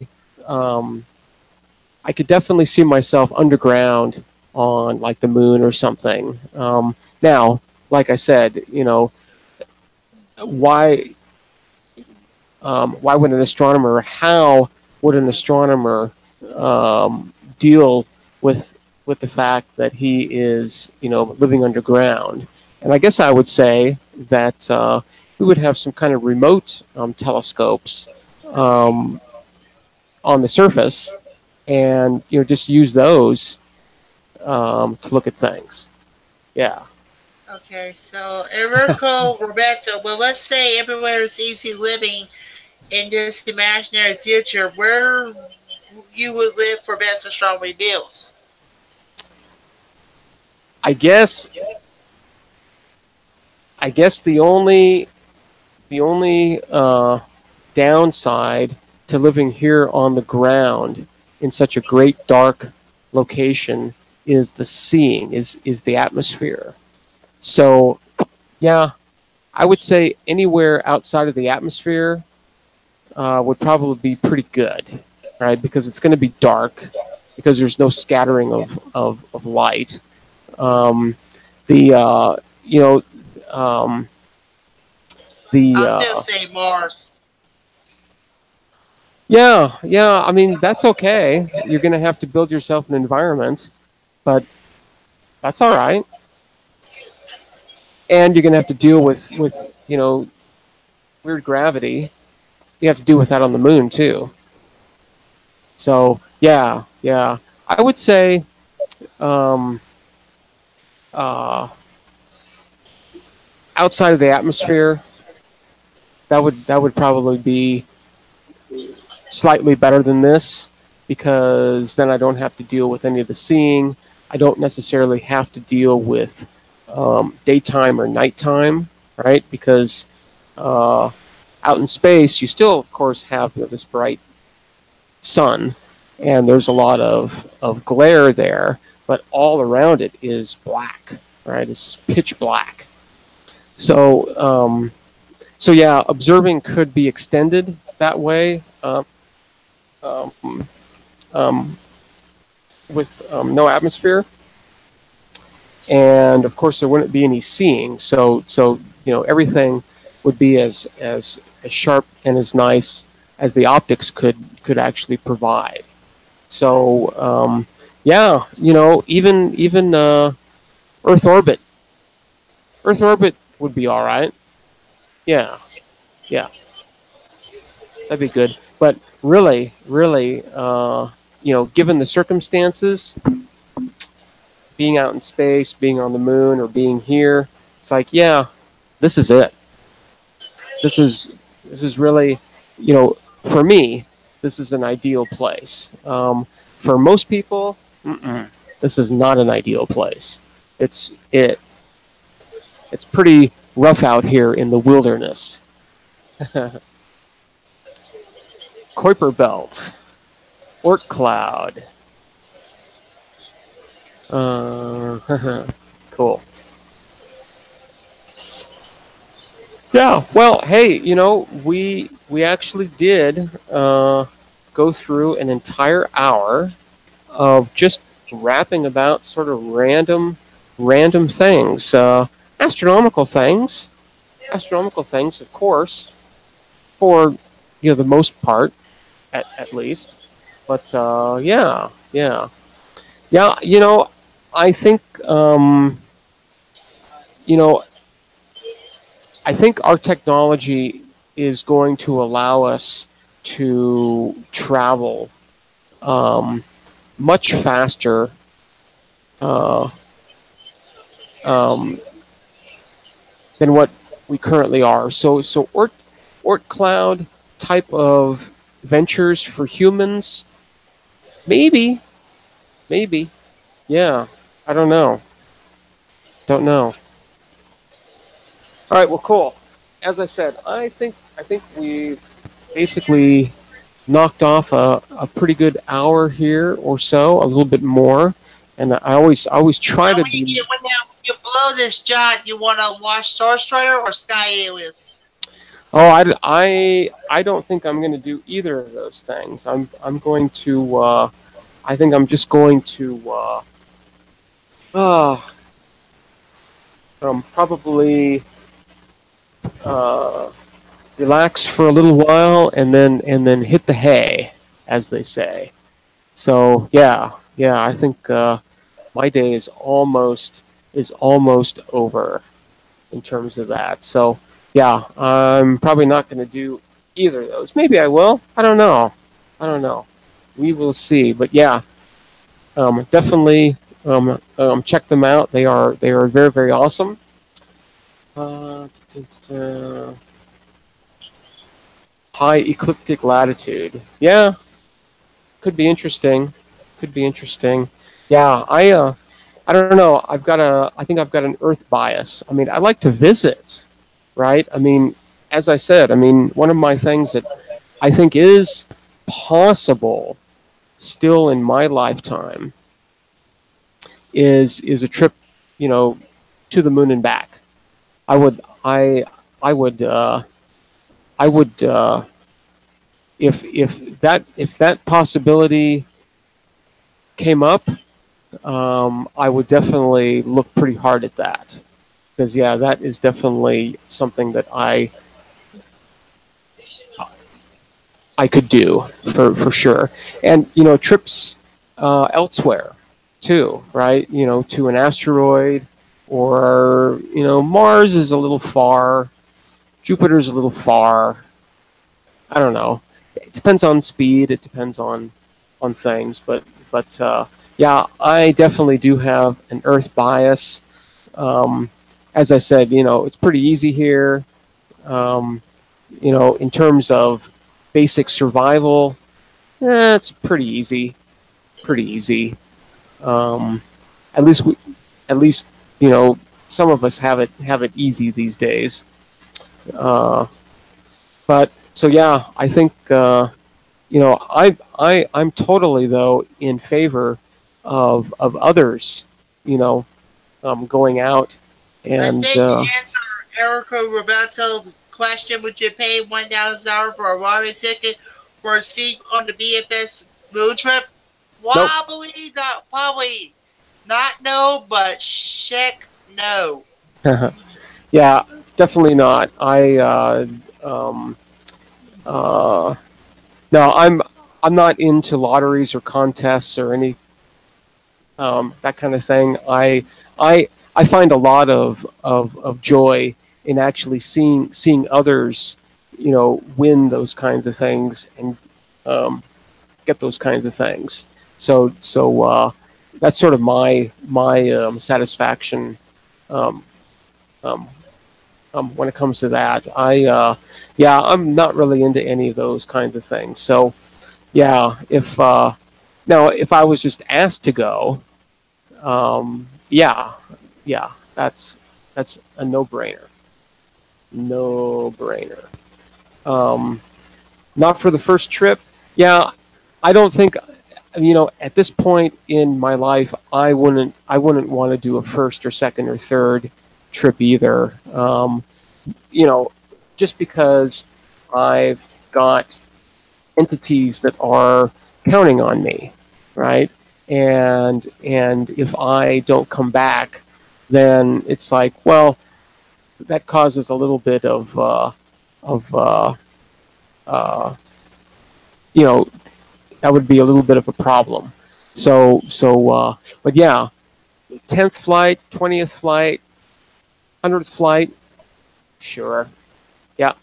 see myself underground on like the moon or something. Now, like I said, you know, why would an astronomer? How would an astronomer deal with the fact that he is, you know, living underground? And I guess I would say that we would have some kind of remote telescopes on the surface, and you know, just use those to look at things. Yeah. Okay, so Enrico Roberto, well, let's say everywhere is easy living in this imaginary future, where you would live for best astronomy bills? I guess the only downside to living here on the ground in such a great dark location is the seeing, is the atmosphere. So yeah, I would say anywhere outside of the atmosphere would probably be pretty good, right? Because it's going to be dark, because there's no scattering of light. You know, I'll still say Mars. Yeah, I mean, that's okay. You're going to have to build yourself an environment, but that's all right. And you're going to have to deal with you know, weird gravity. You have to deal with that on the moon too. So yeah, I would say um, uh, outside of the atmosphere, that would probably be slightly better than this, because then I don't have to deal with any of the seeing. I don't necessarily have to deal with daytime or nighttime, right? Because uh, out in space, you still, of course, have, this bright sun, and there's a lot of glare there, but all around it is black, right? It's just pitch black. So, so yeah, observing could be extended that way. Um, um, with no atmosphere, and of course there wouldn't be any seeing. So everything would be as sharp and as nice as the optics could actually provide. So yeah, even Earth orbit, Earth orbit would be all right. Yeah, yeah, that'd be good. But really, given the circumstances, being out in space, being on the moon, or being here, it's like, yeah, this is it. This is really, for me, this is an ideal place. For most people, this is not an ideal place. It's it. It's pretty rough out here in the wilderness. Kuiper Belt, Oort Cloud. Cool. Yeah. Well, hey, we actually did go through an entire hour of just rapping about sort of random things, astronomical things, of course, for the most part, at least. But yeah. I think you know I think our technology is going to allow us to travel much faster uh, um, than what we currently are. So Oort cloud type of ventures for humans, maybe, maybe, yeah. I don't know. Don't know. All right. Well, cool. As I said, I think we basically knocked off a pretty good hour here or so, a little bit more. And I always try Now, to when you be. get when you blow this jot, you want to watch Star Strider or Sky Alias? Oh, I don't think I'm going to do either of those things. I'm going to. I think I'm just going to. Uh, probably uh, relax for a little while, and then hit the hay, as they say. So yeah. I think my day is almost over in terms of that. So yeah, I'm probably not going to do either of those. Maybe I will. I don't know. We will see. But yeah, definitely check them out. They are very, very awesome. Uh, High ecliptic latitude. Yeah, could be interesting. Could be interesting. Yeah, I don't know. I think I've got an Earth bias. I mean, I like to visit, right? I mean, as I said, I mean, one of my things that I think is possible still in my lifetime is a trip, you know, to the moon and back. I would I would I would if that possibility came up, I would definitely look pretty hard at that, because yeah, that is definitely something that I could do for sure. And trips elsewhere too, right? To an asteroid, or Mars is a little far, Jupiter's a little far. I don't know. It depends on speed. It depends on things, but Yeah, I definitely do have an Earth bias. As I said, it's pretty easy here. Um, in terms of basic survival, it's pretty easy. Pretty easy. Um, at least we, at least you know, some of us have it easy these days. Uh, but so yeah, I think I'm totally though in favor of others, you know, going out I and think to answer Erica Roberto's question, would you pay $1,000 for a lottery ticket for a seat on the BFS moon trip? nope. Probably not no, but check no. Yeah, definitely not. Um, uh, no, I'm not into lotteries or contests or any that kind of thing. I find a lot of joy in actually seeing others, win those kinds of things and um, get those kinds of things. So that's sort of my satisfaction um, um, when it comes to that. Yeah, I'm not really into any of those kinds of things. So yeah, if now if I was just asked to go, yeah, yeah, that's a no-brainer. No-brainer. Um, Not for the first trip. Yeah, I don't think at this point in my life I wouldn't want to do a first or second or third trip either. You know, just because I've got entities that are counting on me, right? And if I don't come back, then it's like, well, that causes a little bit of uh, you know that would be a little bit of a problem. But yeah, 10th flight, 20th flight, 100th flight, sure, yeah,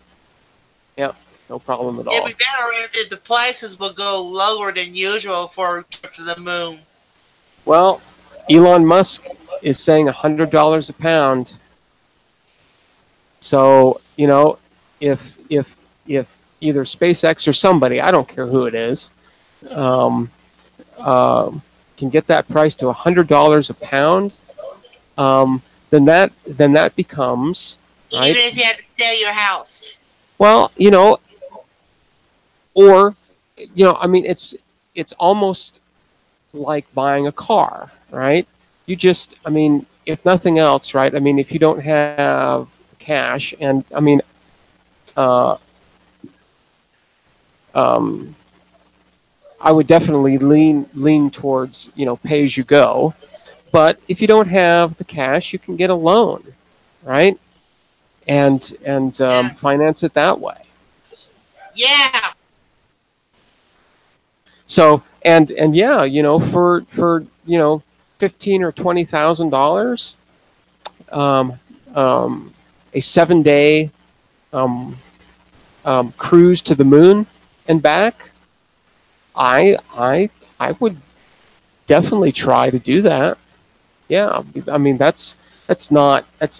yeah, no problem at It'd all. be better if the prices would go lower than usual for a trip to the moon. Well, Elon Musk is saying $100 a pound. So if either SpaceX or somebody, I don't care who it is, um, uh, can get that price to $100 a pound, then that becomes Even right. if you have to sell your house. Well, or I mean, it's almost like buying a car, right? You just, I mean, if nothing else, right? I mean, if you don't have cash, and I mean, uh, um, I would definitely lean towards pay as you go. But if you don't have the cash, you can get a loan, right? And Yeah. finance it that way. Yeah. So and yeah, for $15,000 or $20,000, um, a 7 day um, cruise to the moon and back, I would definitely try to do that. Yeah, I mean that's not a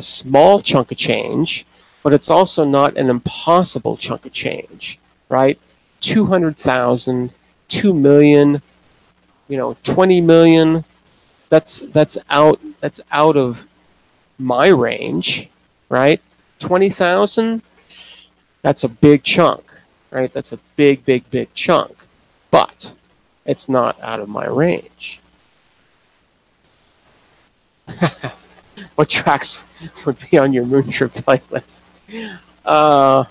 small chunk of change, but it's also not an impossible chunk of change, right? 200,000, 2 million, 20 million. That's out of my range, right? 20,000. That's a big chunk, right? That's a big chunk, but it's not out of my range. What tracks would be on your moon trip playlist? Uh,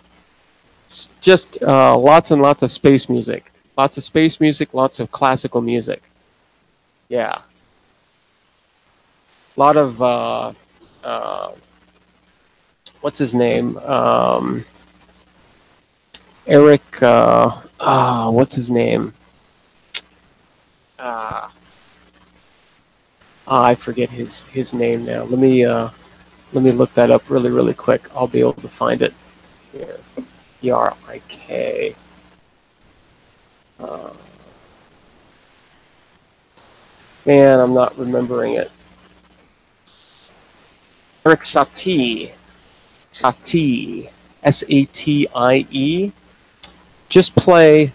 just lots and lots of space music. Lots of space music, lots of classical music. Yeah. A lot of, uh, what's his name? Eric, what's his name? Uh, I forget his name now. Let me look that up really quick. I'll be able to find it here. ERIK. Uh, Man, I'm not remembering it. Eric Satie. Satie. S-A-T-I-E. Just play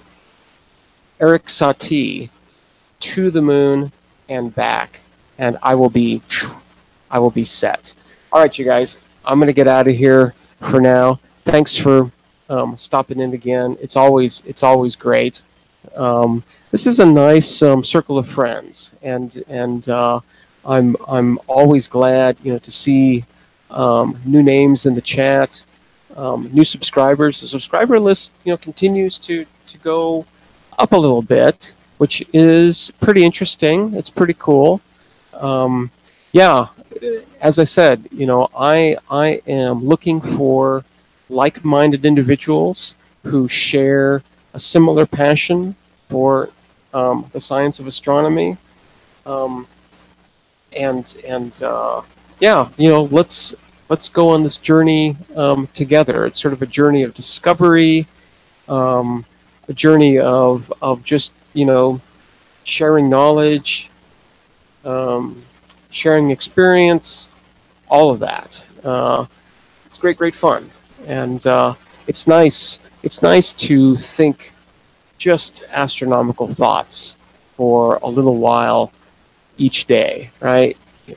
Eric Satie, To the Moon and Back, and I will be set. All right, you guys, I'm going to get out of here for now. Thanks for stopping in again. It's always great. This is a nice circle of friends, and I'm always glad, you know, to see new names in the chat, new subscribers. The subscriber list, you know, continues to go up a little bit, which is pretty interesting. It's pretty cool. Yeah, as I said, you know, I am looking for like-minded individuals who share a similar passion for the science of astronomy, and yeah, you know, let's go on this journey together. It's sort of a journey of discovery, a journey of just, you know, sharing knowledge, sharing experience, all of that. It's great fun, and it's nice to think just astronomical thoughts for a little while each day, right?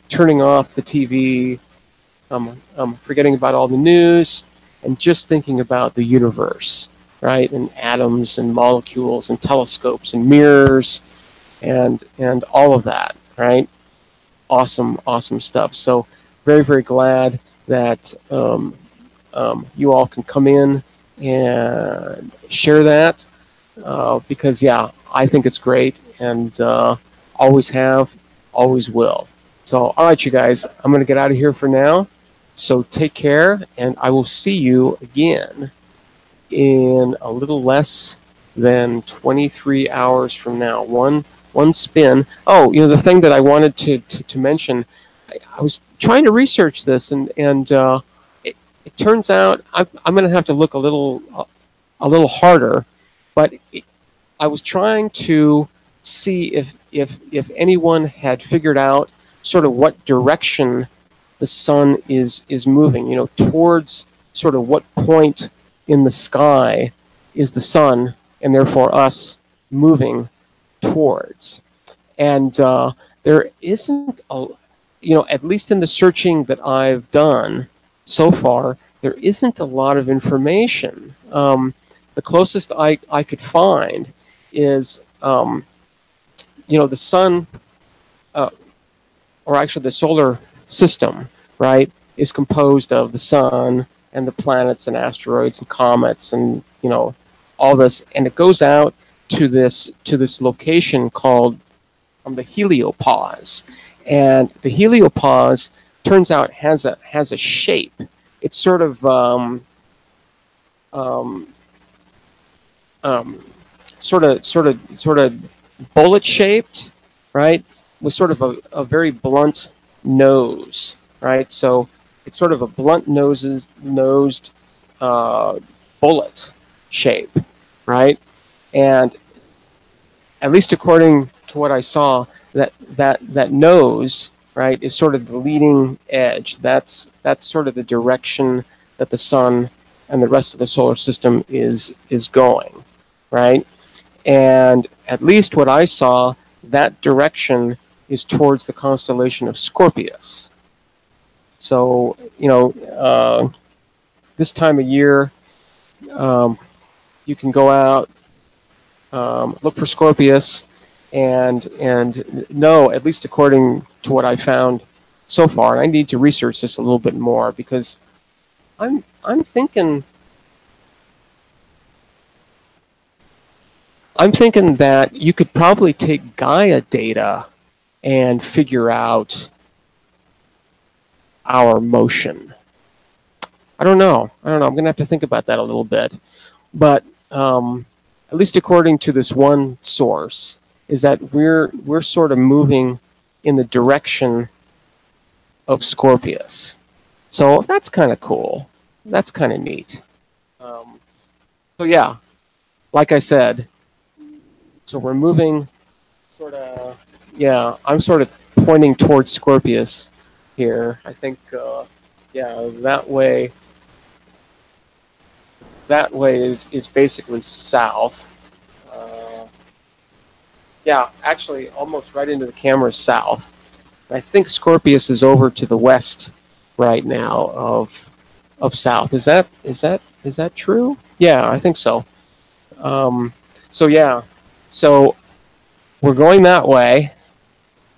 Turning off the TV, forgetting about all the news, and just thinking about the universe, right? And atoms and molecules and telescopes and mirrors and all of that, right? Awesome stuff. So very glad that you all can come in and share that, because yeah, I think it's great, and always have, always will. So all right, you guys, I'm going to get out of here for now. So take care, and I will see you again in a little less than 23 hours from now. One spin. Oh, you know, the thing that I wanted to mention, I was trying to research this, and it turns out I'm going to have to look a little harder, but I was trying to see if anyone had figured out sort of what direction the sun is moving, you know, towards sort of what point in the sky is the sun, and therefore us, moving towards. And there isn't a, you know, at least in the searching that I've done so far, there isn't a lot of information. The closest I could find is, you know, the sun, or actually the solar system, right, is composed of the sun and the planets and asteroids and comets and, you know, all this, and it goes out to this location called the heliopause, and the heliopause turns out has a shape. It's sort of sort of bullet shaped, right, with sort of a very blunt nose, right? So it's sort of a blunt nosed bullet shape, right? And at least according to what I saw, that nose, right, is sort of the leading edge. That's sort of the direction that the sun and the rest of the solar system is going, right? And at least what I saw, that direction is towards the constellation of Scorpius. So, you know, this time of year, you can go out, look for Scorpius, and know, at least according to what I found so far, and I need to research this a little bit more, because I'm thinking that you could probably take Gaia data and figure out our motion. I don't know. I'm going to have to think about that a little bit. But at least according to this one source, is that we're sort of moving in the direction of Scorpius. So that's kind of cool. That's kind of neat. So yeah, like I said, so we're moving sort of yeah, I'm sort of pointing towards Scorpius here. I think, yeah, that way is basically south. Uh, yeah, actually, almost right into the camera south. I think Scorpius is over to the west right now of south. Is that true? Yeah, I think so. Um, so yeah, so we're going that way,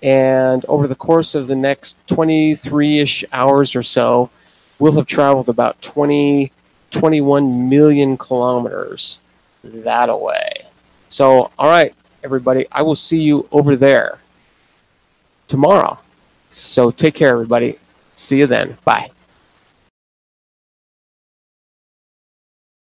and over the course of the next 23-ish hours or so, we'll have traveled about 21 million kilometers that away. So, all right, everybody, I will see you over there tomorrow. So take care, everybody. See you then. Bye.